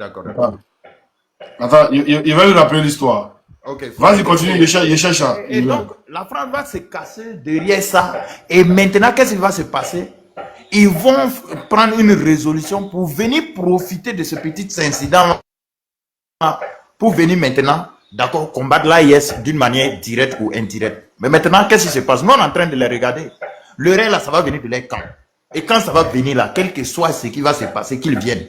Attends, il va lui rappeler l'histoire. Okay, vas-y, continue, il cherche ça. Et donc, la France va se casser derrière ça. Et maintenant, qu'est-ce qui va se passer? Ils vont prendre une résolution pour venir profiter de ce petit incident pour venir maintenant, d'accord, combattre l'AIS d'une manière directe ou indirecte. Mais maintenant, qu'est-ce qui se passe? Nous, on est en train de les regarder. Le rêve, là, ça va venir de leur camp. Et quand ça va venir là, quel que soit ce qui va se passer, qu'ils viennent.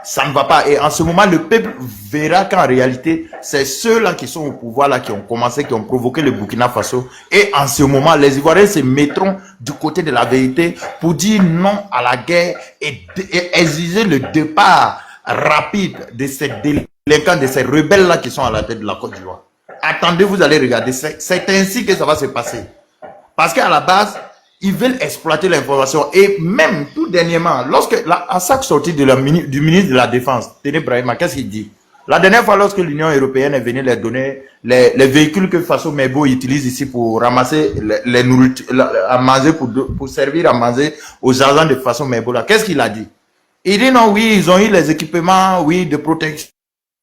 Ça ne va pas. Et en ce moment, le peuple verra qu'en réalité, c'est ceux-là qui sont au pouvoir, là, qui ont commencé, qui ont provoqué le Burkina Faso. Et en ce moment, les Ivoiriens se mettront du côté de la vérité pour dire non à la guerre et exiger le départ rapide de ces délinquants, de ces rebelles-là qui sont à la tête de la Côte d'Ivoire. Attendez, vous allez regarder. C'est ainsi que ça va se passer. Parce qu'à la base, ils veulent exploiter l'information. Et même, tout dernièrement, à chaque sortie du ministre de la Défense, Téné Brahima, qu'est-ce qu'il dit? La dernière fois, lorsque l'Union européenne est venue leur donner les véhicules que Faso Mebo utilise ici pour ramasser les nourritures, à manger, pour servir à manger aux agents de Faso Mebo, qu'est-ce qu'il a dit? Il dit non, oui, ils ont eu les équipements, oui, de protection.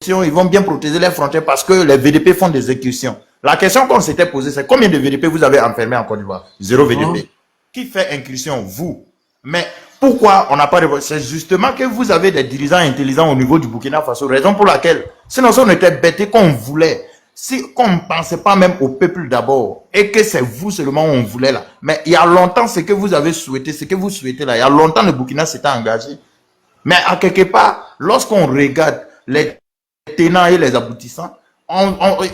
Ils vont bien protéger les frontières parce que les VDP font des incursions. La question qu'on s'était posée, c'est combien de VDP vous avez enfermés en Côte d'Ivoire? 0 VDP. Qui fait incursion? Vous. Mais pourquoi on n'a pas répondu? C'est justement que vous avez des dirigeants intelligents au niveau du Burkina Faso, raison pour laquelle, sinon si on était bêtés qu'on voulait, si qu'on ne pensait pas même au peuple d'abord, et que c'est vous seulement on voulait là. Mais il y a longtemps, ce que vous avez souhaité, ce que vous souhaitez là, il y a longtemps le Burkina s'était engagé. Mais à quelque part, lorsqu'on regarde les tenants et les aboutissants.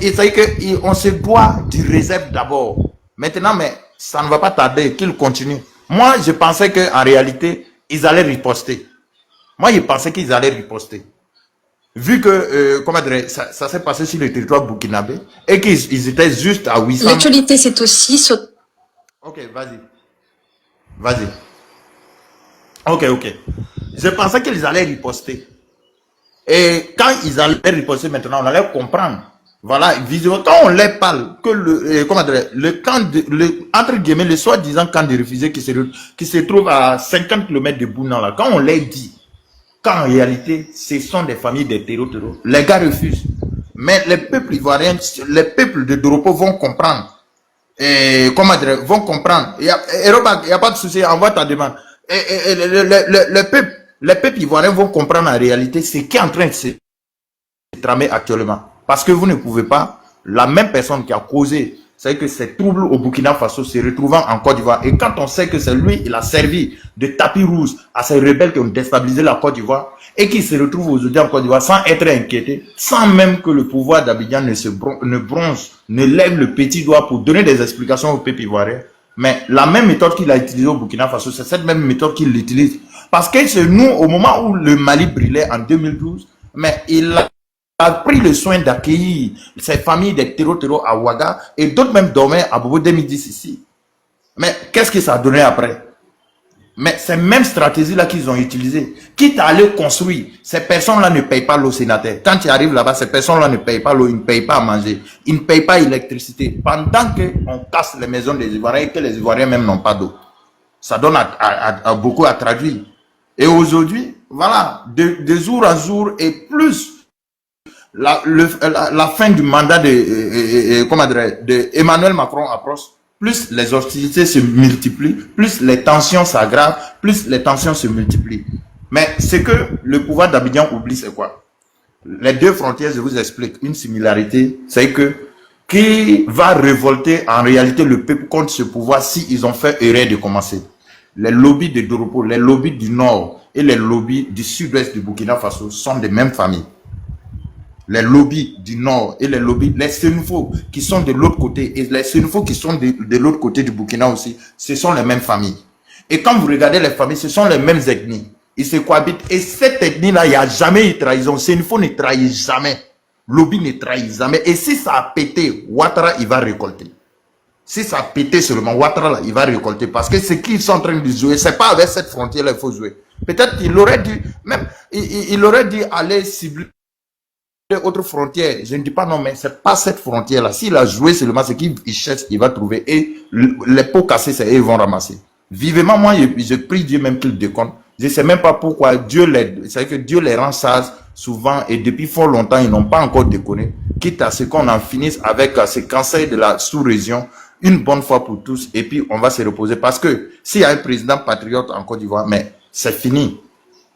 Et ça veut qu'on se doit du réserve d'abord. Maintenant, mais ça ne va pas tarder qu'il continue. Moi, je pensais qu'en réalité, ils allaient riposter. Moi, je pensais qu'ils allaient riposter. Vu que, comment dire, ça s'est passé sur le territoire burkinabé et qu'ils étaient juste à 800. L'actualité, c'est aussi sur... Ok, vas-y. Vas-y. Ok. Je pensais qu'ils allaient riposter. Et quand ils allaient riposter maintenant, on allait comprendre. Voilà, visiblement, quand on leur parle, que le camp entre guillemets, le soi-disant camp de réfugiés qui se trouve à 50 km de Bounan, là, quand on leur dit qu'en réalité, ce sont des familles de terreaux, les gars refusent. Mais les peuples ivoiriens, les peuples de Doropo vont comprendre. Et comment dire, vont comprendre. Il n'y a pas de souci, envoie ta demande. Et les peuples ivoiriens vont comprendre en réalité ce qui est en train de se tramer actuellement. Parce que vous ne pouvez pas, la même personne qui a causé, c'est que ces troubles au Burkina Faso se retrouvant en Côte d'Ivoire. Et quand on sait que c'est lui, il a servi de tapis rouge à ces rebelles qui ont déstabilisé la Côte d'Ivoire et qui se retrouvent aujourd'hui en Côte d'Ivoire sans être inquiétés, sans même que le pouvoir d'Abidjan ne bronze, ne lève le petit doigt pour donner des explications au peuple ivoirien. Mais la même méthode qu'il a utilisée au Burkina Faso, c'est cette même méthode qu'il utilise. Parce que c'est nous, au moment où le Mali brûlait en 2012, mais il a pris le soin d'accueillir ces familles des terreaux à Ouaga et d'autres même dormaient à Bobo 2010 ici. Mais qu'est-ce que ça a donné après? Mais ces mêmes stratégies-là qu'ils ont utilisées, quitte à aller construire, ces personnes-là ne payent pas l'eau sénateur. Quand tu arrives là-bas, ces personnes-là ne payent pas l'eau, ils ne payent pas à manger, ils ne payent pas l'électricité. Pendant qu'on casse les maisons des Ivoiriens et que les Ivoiriens même n'ont pas d'eau. Ça donne beaucoup à traduire. Et aujourd'hui, voilà, de jour en jour et plus la fin du mandat de Emmanuel Macron approche, plus les hostilités se multiplient, plus les tensions s'aggravent, plus les tensions se multiplient. Mais ce que le pouvoir d'Abidjan oublie, c'est quoi? Les deux frontières, je vous explique, une similarité, c'est que qui va révolter en réalité le peuple contre ce pouvoir si ils ont fait erreur de commencer? Les lobbies de Doropo, les lobbies du Nord et les lobbies du Sud-Ouest du Burkina Faso sont des mêmes familles. Les lobbies du Nord et les lobbies, les Sénoufos qui sont de l'autre côté et les Sénoufos qui sont de l'autre côté du Burkina aussi, ce sont les mêmes familles. Et quand vous regardez les familles, ce sont les mêmes ethnies. Ils se cohabitent. Et cette ethnie-là, il n'y a jamais eu trahison. Sénoufo ne trahit jamais. Lobby ne trahit jamais. Et si ça a pété, Ouattara, il va récolter. Si ça a pété seulement, Ouattara, là, il va récolter. Parce que ce qu'ils sont en train de jouer, ce n'est pas avec cette frontière-là qu'il faut jouer. Peut-être qu'il aurait dû, même, il aurait dû aller cibler autre frontière. Je ne dis pas non, mais c'est pas cette frontière-là. S'il a joué seulement ce qu'il cherche, il va trouver. Et les pots cassés, c'est eux, ils vont ramasser. Vivement, moi, je prie Dieu même qu'il déconne. Je ne sais même pas pourquoi Dieu c'est que Dieu les rend sages souvent et depuis fort longtemps, ils n'ont pas encore déconné. Quitte à ce qu'on en finisse avec ce cancer de la sous-région une bonne fois pour tous et puis on va se reposer. Parce que s'il y a un président patriote en Côte d'Ivoire, mais c'est fini.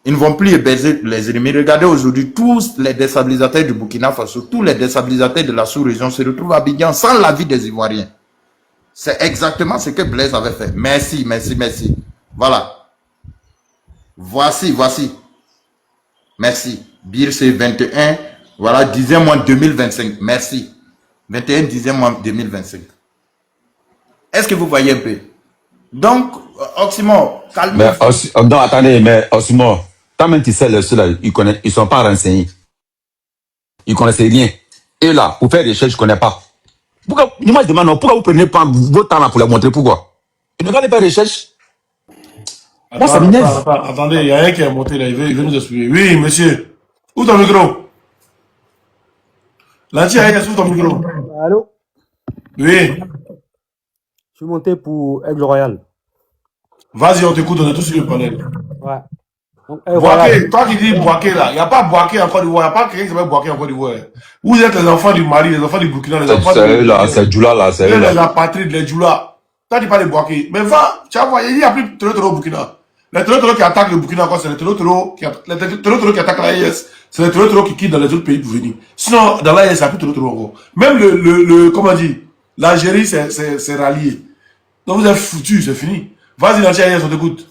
Ils ne vont plus héberger les ennemis. Regardez aujourd'hui, tous les déstabilisateurs du Burkina Faso, tous les déstabilisateurs de la sous-région se retrouvent à Abidjan sans l'avis des Ivoiriens. C'est exactement ce que Blaise avait fait. Merci. Voilà. Voici. Merci. Birse 21, voilà, 10e mois 2025. Merci. 21, 10e mois 2025. Est-ce que vous voyez un peu? Donc, Oxymore, calmez-vous. Non, attendez, mais Oxymore, toi-même tu sais, ceux-là, ils sont pas renseignés. Ils connaissent rien. Et là, pour faire des recherches, je ne connais pas. Pourquoi, moi je demande, pourquoi vous prenez pas votre temps là pour leur montrer pourquoi? Ils ne regardez pas les recherches. Moi, ça m'énerve. Attendez, il y a un qui est monté là, il veut nous expliquer. Oui, monsieur. Où ton micro? Là-dessus, où ton micro? Allô? Oui. Je suis monté pour Aigle Royal. Vas-y, on t'écoute, on est tous sur le panel. Ouais. Donc, Boaké, toi qui dis Boaké là, il n'y a pas Boaké en Côte d'Ivoire, il n'y a pas quelqu'un qui s'appelle Boaké en Côte d'Ivoire. Vous êtes les enfants du Mali, les enfants du Burkina, les enfants C'est Djoula là, c'est les apatrides, les Djoula. Toi tu parles de Boaké. Mais va, tu vas voir, il n'y a plus de terreau au Burkina. Les terreaux qui attaquent le Burkina, c'est les terreaux qui attaquent l'AES. C'est les terreaux qui quittent dans les autres pays pour venir. Sinon, dans l'AES, il n'y a plus de terreau encore. Même comment dire, l'Algérie, c'est rallié. Donc vous êtes foutus, c'est fini. Vas-y, l'Algérie, on t'écoute.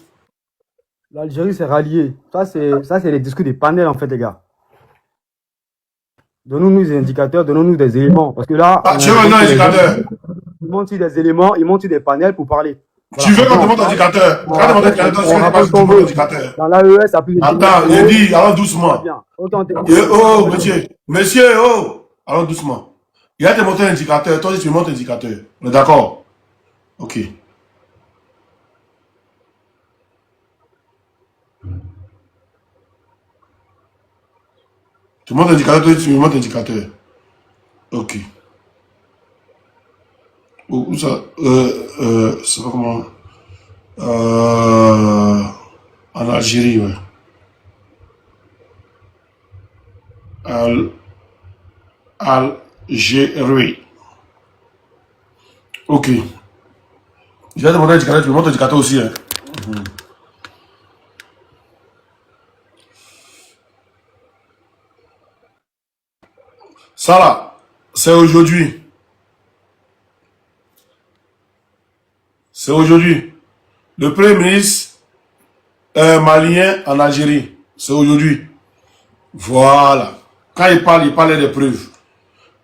l'Algérie s'est ralliée. Ça, c'est les discours des panels, en fait, les gars. Donnons-nous des indicateurs, donnons-nous des éléments. Parce que là, tu veux un indicateur? Ils montent sur des éléments, ils montent sur des panels pour parler. Voilà. Tu veux qu'on te montre indicateur? Quand on te montre indicateur. Dans l'AES, ça peut. Attends, j'ai dit, allons doucement. Oh, monsieur, oh, allons doucement. Il a te montré un indicateur, toi aussi tu me montres un indicateur. On est d'accord? Ok. Tu montres indicateur, toi tu me montres indicateur. Ok. Où ça? C'est pas comment. En Algérie, ouais. Algérie. Ok. Je vais te montrer l'indicateur, tu me montres l'indicateur aussi. Hein. Ça là, c'est aujourd'hui. C'est aujourd'hui. Le Premier ministre malien en Algérie. C'est aujourd'hui. Voilà. Quand il parlait des preuves.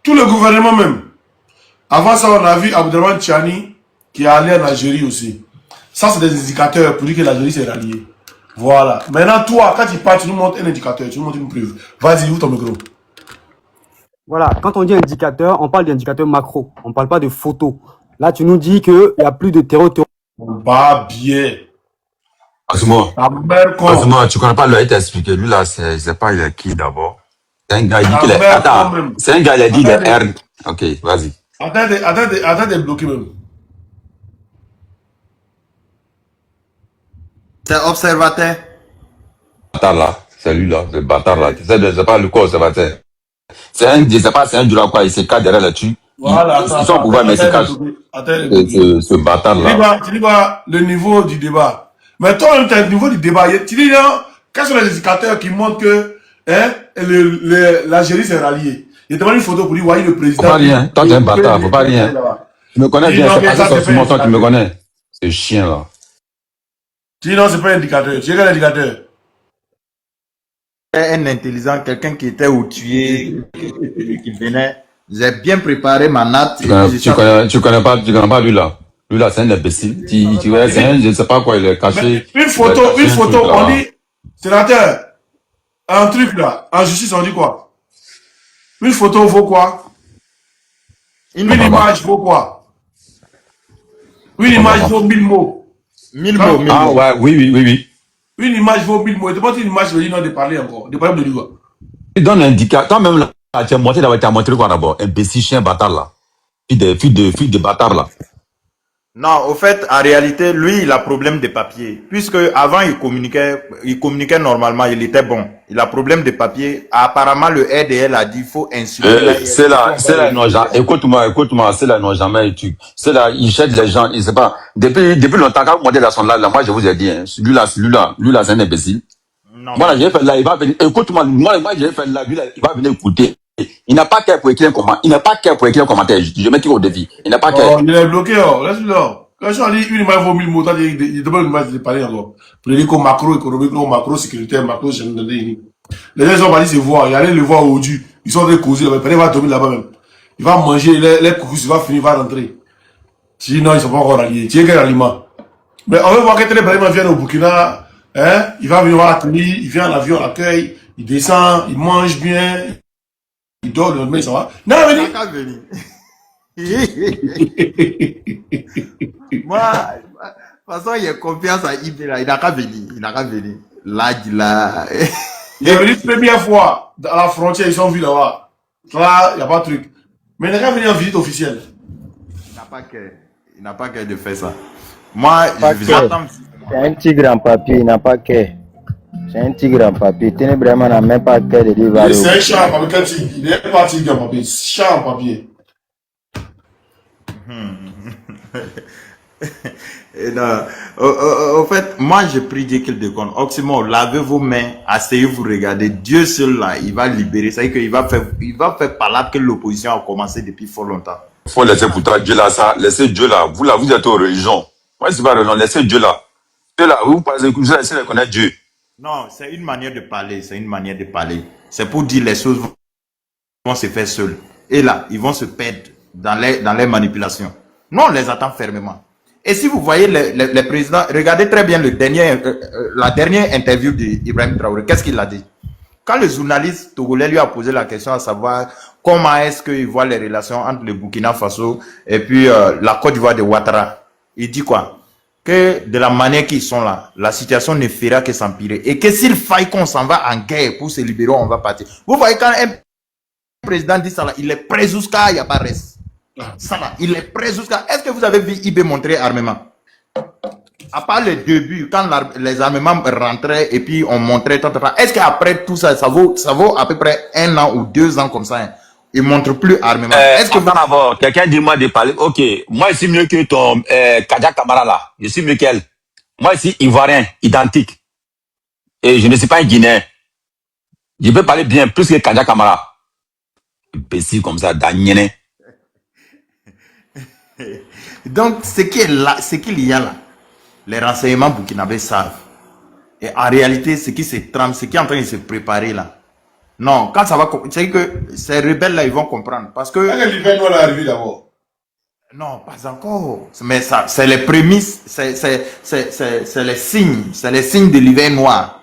Tout le gouvernement même. Avant ça, on a vu Abdelrahman Tchani qui est allé en Algérie aussi. Ça, c'est des indicateurs pour dire que l'Algérie s'est ralliée. Voilà. Maintenant, toi, quand tu parles, tu nous montres un indicateur, tu nous montres une preuve. Vas-y, ouvre ton micro. Voilà, quand on dit indicateur, on parle d'indicateur macro. On ne parle pas de photos. Là, tu nous dis qu'il n'y a plus de terreau. Pas bien. Asuma, tu connais pas, lui a été expliqué. Lui, là, c'est pas il est qui d'abord. C'est un gars, il dit qu'il est. Attends, c'est un gars, il a dit qu'il est R. Ok, vas-y. Attends de bloquer même. C'est observateur. Bâtard là, c'est lui là, le bâtard là. C'est pas le corps observateur. C'est un du là quoi, il se cache derrière là-dessus. Voilà, ils sont au pouvoir, mais il se cache. Ce bâtard là. Tu dis quoi, le niveau du débat. Mais toi, tu as le niveau du débat. Tu dis là, quels sont les indicateurs qui montrent que l'Algérie s'est ralliée? Il demande une photo pour lui, voyez le président. Faut pas rien, toi tu es un bâtard, faut pas rien. Tu me connais bien, c'est pas sur mon temps, tu me connais. Ce chien là. Tu dis non, c'est pas un indicateur. Tu es quel indicateur? Un intelligent, quelqu'un qui était au tué, qui venait. J'ai bien préparé ma natte. Tu connais pas lui là. Lui là, c'est un imbécile. Je ne sais pas quoi, il est caché. Mais une photo, on dit, sénateur, un truc là, en justice, on dit quoi? Une photo vaut quoi? Une image vaut quoi? Une image vaut 1000 mots. 1000 mots. Ah ouais, oui. Une image vaut 1000 mots. Et tu pas une image veut dire non de parler encore. De parler de lui. Il donne un indicateur. Toi-même là, tu as montré d'abord, tu as montré quoi d'abord? Imbécile, chien, bâtard là. Fille de bâtard là. Non, au fait, en réalité, lui, il a problème de papier. Puisque avant, il communiquait normalement, il était bon. Il a problème de papier. Apparemment, le RDL a dit, il faut insulter. C'est là, écoute-moi, c'est là, ils n'ont jamais eu. C'est là, ils cherchent les gens, ils savent pas. Depuis longtemps, quand vous montez dans son là, moi, je vous ai dit, hein, lui là, c'est un imbécile. Non, moi, là, j'ai fait là, il va venir, écoute-moi, moi, j'ai fait là, lui là, il va venir écouter. Il n'a pas qu'à pour écrire un commentaire. Je mets tout au défi. Il n'a pas qu'à. Il est bloqué, oh. Laisse-le là. Quand je dis une image vaut 1000 mots, il demande une image de parler encore. Pour dire qu'au macro-économique, macro sécuritaire, macro les gens vont dire c'est voir. Il allait le voir aujourd'hui. Ils sont en train de causer. Il va dormir là-bas même. Il va manger les coucous, il va finir, il va rentrer. Sinon, ils ne sont pas encore ralliés. Tu es quel aliment? Mais on veut voir que les Brahima viennent au Burkina. Hein? Il va venir voir la tenue. Il vient en avion, on l'accueille. Il descend, il mange bien. Il dort, le lendemain, ça va. Non, venez. Moi, de toute façon, il a confiance à Ibn là. Il n'a qu'à venir. Là, il est venu la première fois à la frontière, ils sont vus là-bas. Là, il n'y a pas de truc. Mais il n'a qu'à venir en visite officielle. Il n'a pas qu'à de faire ça. Moi, j'attends. C'est un tigre en papier, il n'a pas qu'à. C'est un tigre en papier. Tenez vraiment n'a même pas qu'à de dire. C'est un chat en papier. Il n'est pas tigre en papier. Chat en papier. Et non, au fait, moi je prie Dieu qu'il déconne. Oxymore, lavez vos mains, asseyez-vous, regardez. Dieu seul là, il va libérer. C'est-à-dire qu'il va faire par que l'opposition a commencé depuis fort longtemps. Il faut laisser pour toi Dieu là, ça. Laissez Dieu là. Vous là, vous êtes aux religions. Moi, c'est pas religion. Laissez Dieu là. Dieu là, vous laissez de connaître Dieu. Non, c'est une manière de parler. C'est pour dire les choses vont se faire seuls. Et là, ils vont se perdre dans les manipulations. Nous, on les attend fermement. Et si vous voyez les présidents, regardez très bien la dernière interview d'Ibrahim Traoré. Qu'est-ce qu'il a dit? Quand le journaliste togolais lui a posé la question à savoir comment est-ce qu'il voit les relations entre le Burkina Faso et puis la Côte d'Ivoire de Ouattara, il dit quoi? Que de la manière qu'ils sont là, la situation ne fera que s'empirer. Et que s'il faille qu'on s'en va en guerre pour se libérer, on va partir. Vous voyez, quand un président dit ça là, il est prêt jusqu'à, il n'y a pas de reste. Ça là, il est prêt jusqu'à... Est-ce que vous avez vu IB montrer armement? À part le début, quand les armements rentraient et puis on montrait... Est-ce qu'après tout ça, ça vaut à peu près 1 an ou 2 ans comme ça, hein? Ils ne montrent plus armement. Est-ce que d'abord, quelqu'un dit-moi de parler. Ok, moi je suis mieux que ton Kadja Kamara là. Je suis mieux qu'elle. Moi je suis ivoirien, identique. Et je ne suis pas un Guinéen. Je peux parler bien plus que Kadja Kamara. Imbécile comme ça, Daniel. Donc, ce qu'il y a là, les renseignements burkinabés savent. Et en réalité, ce qui se trame, ce qui est en train de se préparer là. Non, quand ça va, c'est que ces rebelles là, ils vont comprendre. Parce que. L'hiver noir est arrivé d'abord. Non, pas encore. Mais ça, c'est les prémices, c'est les signes. C'est les signes de l'hiver noir.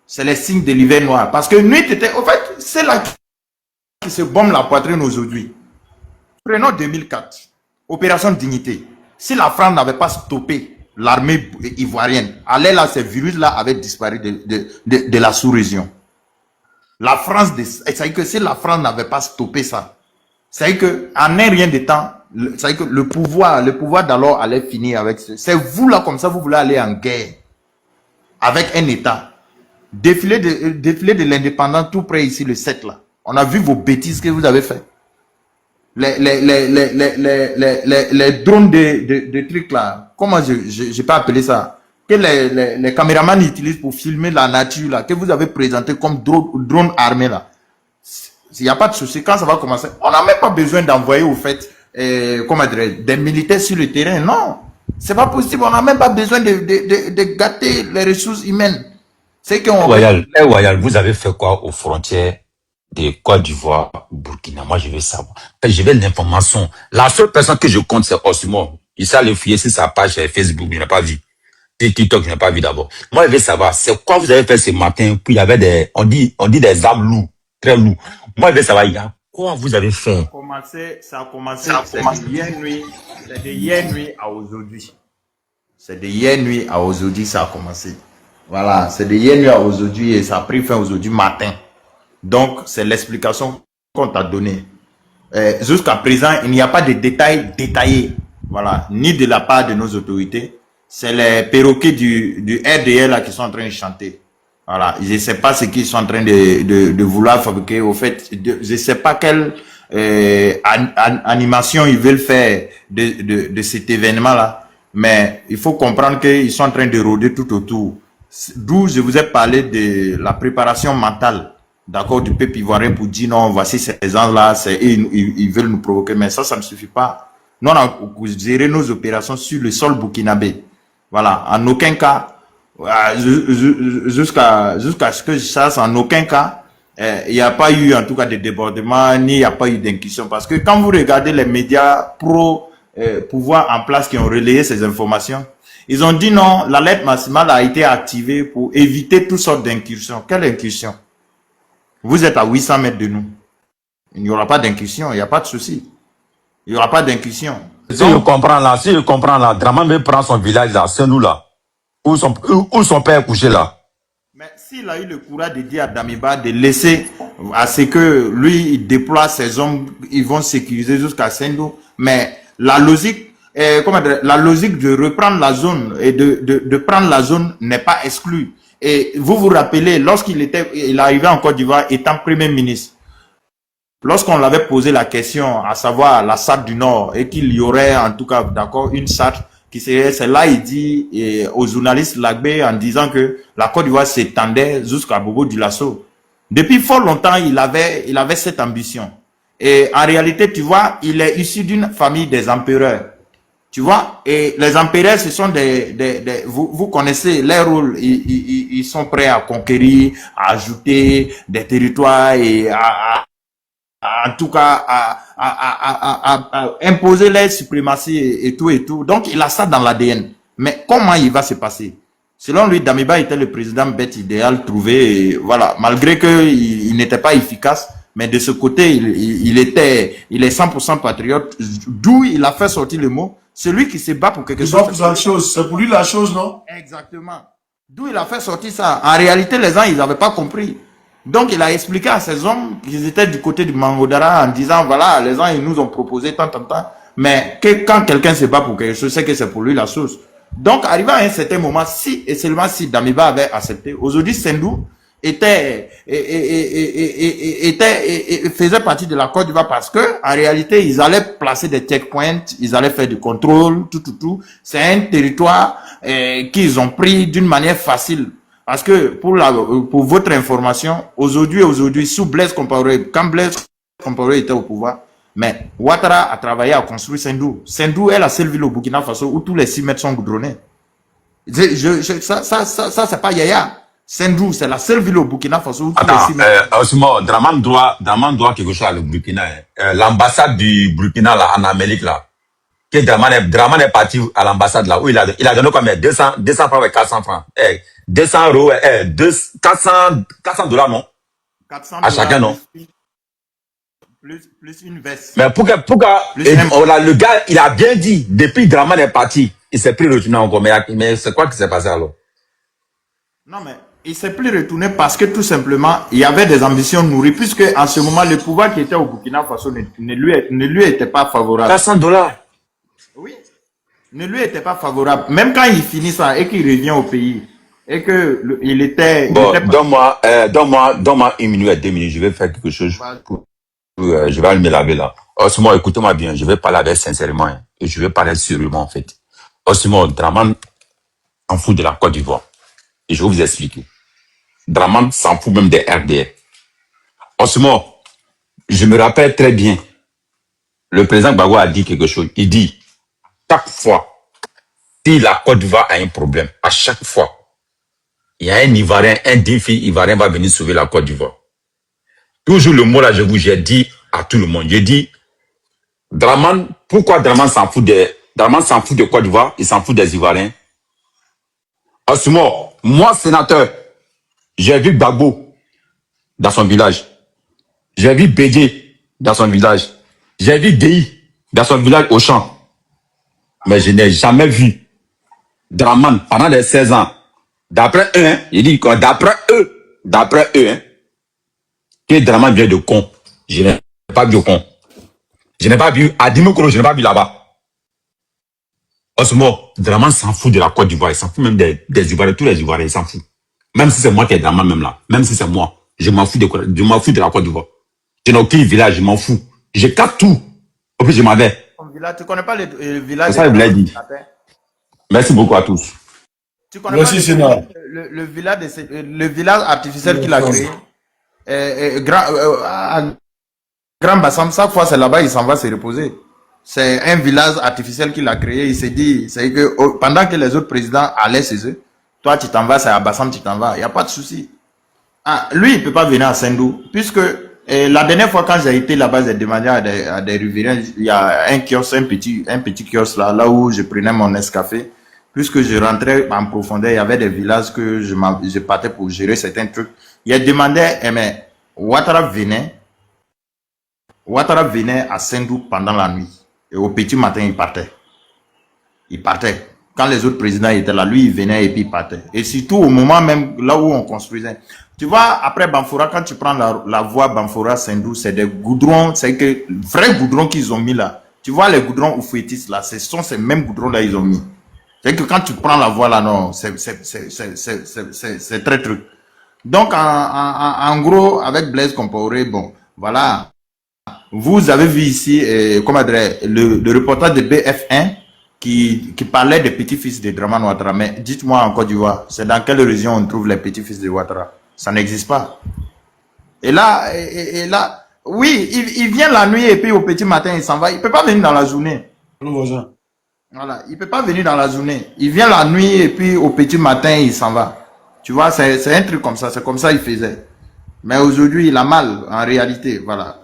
C'est les signes de l'hiver noir. Parce que nuit était, au fait, c'est là qui se bombe la poitrine aujourd'hui. Prenons 2004. Opération Dignité. Si la France n'avait pas stoppé l'armée ivoirienne, allez là, ces virus-là avaient disparu de la sous-région. La France, c'est-à-dire que si la France n'avait pas stoppé ça, c'est-à-dire qu'en un rien de temps, c'est-à-dire que le pouvoir d'alors allait finir avec ça. C'est vous là, comme ça, vous voulez aller en guerre avec un État. Défilé de l'indépendance tout près ici, le 7 là. On a vu vos bêtises que vous avez fait. Les drones de trucs là, comment je peux appeler ça, que les caméramans utilisent pour filmer la nature là, que vous avez présenté comme drone armé là. Il n'y a pas de souci, quand ça va commencer, on n'a même pas besoin d'envoyer au fait comment dire, des militaires sur le terrain, non. C'est pas possible, on n'a même pas besoin de gâter les ressources humaines. C'est qu'on... Royal, vous avez fait quoi aux frontières de Côte d'Ivoire, Burkina? Moi, je veux savoir. Je veux l'information. La seule personne que je compte, c'est Osmo. Il s'est allé fouiller sur sa page Facebook, je n'ai pas vu. Sur TikTok, je n'ai pas vu d'abord. Moi, je veux savoir, c'est quoi vous avez fait ce matin? Puis il y avait on dit des arbres lourds, très lourds. Moi, je veux savoir, quoi vous avez fait? Ça a commencé, c'est de hier nuit à aujourd'hui. C'est de hier nuit à aujourd'hui, ça a commencé. Voilà, c'est de hier nuit à aujourd'hui et ça a pris fin aujourd'hui matin. Donc, c'est l'explication qu'on t'a donnée. Jusqu'à présent, il n'y a pas de détails détaillés, voilà, ni de la part de nos autorités. C'est les perroquets du RDR là qui sont en train de chanter. Voilà, je ne sais pas ce qu'ils sont en train de vouloir fabriquer. Au fait, je ne sais pas quelle animation ils veulent faire de cet événement là. Mais il faut comprendre qu'ils sont en train de rôder tout autour. D'où je vous ai parlé de la préparation mentale, d'accord, du peuple ivoirien pour dire non, voici ces gens-là, ils veulent nous provoquer. Mais ça ne suffit pas. Nous, on a géré nos opérations sur le sol burkinabé. Voilà, en aucun cas, jusqu'à ce que je sache, en aucun cas, il n'y a pas eu en tout cas de débordement, ni il n'y a pas eu d'incursion. Parce que quand vous regardez les médias pro-pouvoir en place qui ont relayé ces informations, ils ont dit non, l'alerte maximale a été activée pour éviter toutes sortes d'incursions. Quelle incursion? Vous êtes à 800 mètres de nous. Il n'y aura pas d'incursion, il n'y a pas de souci. Il n'y aura pas d'incursion. Si je comprends là, Draman veut prendre son village là, c'est nous là. Où son père est couché là. Mais s'il a eu le courage de dire à Damiba de laisser à ce que lui, il déploie ses hommes, ils vont sécuriser jusqu'à Sendo. Mais la logique, la logique de reprendre la zone et de prendre la zone n'est pas exclue. Et vous vous rappelez, il arrivait en Côte d'Ivoire étant Premier ministre, lorsqu'on l'avait posé la question, à savoir la SAD du Nord, et qu'il y aurait en tout cas, d'accord, une SAD qui serait, c'est là il dit aux journalistes Lagbé en disant que la Côte d'Ivoire s'étendait jusqu'à Bobo Dioulasso. Depuis fort longtemps, il avait cette ambition. Et en réalité, tu vois, il est issu d'une famille des empereurs. Tu vois, et les empereurs, ce sont vous connaissez leur rôle, ils sont prêts à conquérir, à ajouter des territoires et à en tout cas, à imposer les suprématies et tout et tout. Donc, il a ça dans l'ADN. Mais comment il va se passer? Selon lui, Damiba était le président bête idéal trouvé, et voilà, malgré qu'il n'était pas efficace, mais de ce côté, il est 100% patriote, d'où il a fait sortir le mot, celui qui se bat pour quelque chose. C'est pour lui la chose, non? Exactement. D'où il a fait sortir ça. En réalité, les gens, ils n'avaient pas compris. Donc, il a expliqué à ces hommes qu'ils étaient du côté du Mangodara en disant, voilà, les gens, ils nous ont proposé tant. Mais quand quelqu'un se bat pour quelque chose, c'est que c'est pour lui la chose. Donc, arrivé à un certain moment, si et seulement si Damiba avait accepté, aujourd'hui, Sendou faisait partie de la Côte d'Ivoire parce que, en réalité, ils allaient placer des checkpoints, ils allaient faire du contrôle, tout. C'est un territoire qu'ils ont pris d'une manière facile. Parce que, pour votre information, aujourd'hui, sous Blaise Compaoré, quand Blaise Compaoré était au pouvoir, mais Ouattara a travaillé à construire Sendou. Sendou est la seule ville au Burkina Faso où tous les 6 mètres sont goudronnés. Ça c'est pas Yaya. Sendou, c'est la seule ville au Burkina Faso où tous les 6 mètres... Draman doit quelque chose au Burkina. L'ambassade du Burkina là, en Amérique là, que Draman est parti à l'ambassade là, où il a donné combien? 200 francs et 400 francs. 200 euros, 400 dollars, non? 400 à chacun, non? Plus une veste. Mais pourquoi le gars, il a bien dit, depuis Draman est parti, il s'est pris retourné encore. Mais c'est quoi qui s'est passé alors? Non, mais il s'est plus retourné parce que tout simplement, il y avait des ambitions nourries, puisque en ce moment, le pouvoir qui était au Burkina Faso ne lui était pas favorable. 400 dollars? Oui. Ne lui était pas favorable. Même quand il finit ça et qu'il revient au pays, et que il était... Bon, donne-moi 1 minute, 2 minutes, je vais faire quelque chose. Je vais aller me laver là. Osmo, écoutez-moi bien, je vais parler avec sincèrement, hein, et je vais parler sérieusement en fait. Osmo, Draman s'en fout de la Côte d'Ivoire. Et je vais vous expliquer. Draman s'en fout même des RDR. Osmo, je me rappelle très bien, le président Gbagbo a dit quelque chose. Il dit, chaque fois, si la Côte d'Ivoire a un problème, à chaque fois, il y a un Ivoirien, un défi Ivoirien va venir sauver la Côte d'Ivoire. Toujours le mot là, j'ai dit à tout le monde. J'ai dit, Draman, pourquoi Draman s'en fout de Côte d'Ivoire, il s'en fout des Ivoiriens. En ce moment, moi, sénateur, j'ai vu Gbagbo dans son village. J'ai vu Bédié dans son village. J'ai vu Déhi dans son village au champ. Mais je n'ai jamais vu Draman pendant les 16 ans. D'après eux, hein, il dit d'après eux, hein, que Draman vient de con. Je n'ai pas vu au con. Je n'ai pas vu à Dimokoro, je n'ai pas vu là-bas. En ce moment, Draman s'en fout de la Côte d'Ivoire, il s'en fout même des Ivoiriens, tous les Ivoiriens, il s'en fout. Même si c'est moi qui ai Draman même là, même si c'est moi, je m'en fous de la Côte d'Ivoire. Je n'ai aucun village, je m'en fous. Je capte tout. En plus, je m'en vais. Tu connais pas le village? C'est ça, il me l'a dit. Merci beaucoup à tous. Tu connais pas le village artificiel qu'il a créé? Grand Bassam, chaque fois c'est là-bas, il s'en va se reposer. C'est un village artificiel qu'il a créé. Il s'est dit, c'est que pendant que les autres présidents allaient chez eux, toi tu t'en vas, c'est à Bassam, tu t'en vas. Il n'y a pas de souci. Ah, lui, il ne peut pas venir à Sendou, puisque la dernière fois quand j'ai été là-bas, j'ai demandé à des riverains, il y a un kiosque, un petit kiosque là où je prenais mon Nescafé. Puisque je rentrais en profondeur, il y avait des villages que je partais pour gérer certains trucs. Il a demandé, mais Ouattara venait à Sendou pendant la nuit. Et au petit matin, il partait. Il partait. Quand les autres présidents étaient là, lui, il venait et puis il partait. Et surtout au moment même là où on construisait. Tu vois, après Banfora, quand tu prends la voie Banfora-Sendou, c'est des goudrons, c'est que vrais goudrons qu'ils ont mis là. Tu vois les goudrons Oufouetis là, ce sont ces mêmes goudrons là qu'ils ont mis. C'est que quand tu prends la voie là, non, c'est très truc. Donc, en gros, avec Blaise Compaoré, bon, voilà. Vous avez vu ici, comment dire, le reportage de BF1 qui parlait des petits-fils de Draman Ouattara. Mais dites-moi en Côte d'Ivoire, c'est dans quelle région on trouve les petits-fils de Ouattara? Ça n'existe pas. Et là, oui, il vient la nuit et puis au petit matin, il s'en va. Il ne peut pas venir dans la journée. Voilà, il ne peut pas venir dans la journée. Il vient la nuit et puis au petit matin, il s'en va. Tu vois, c'est un truc comme ça. C'est comme ça qu'il faisait. Mais aujourd'hui, il a mal, en réalité. Voilà.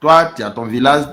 toi, tu as ton village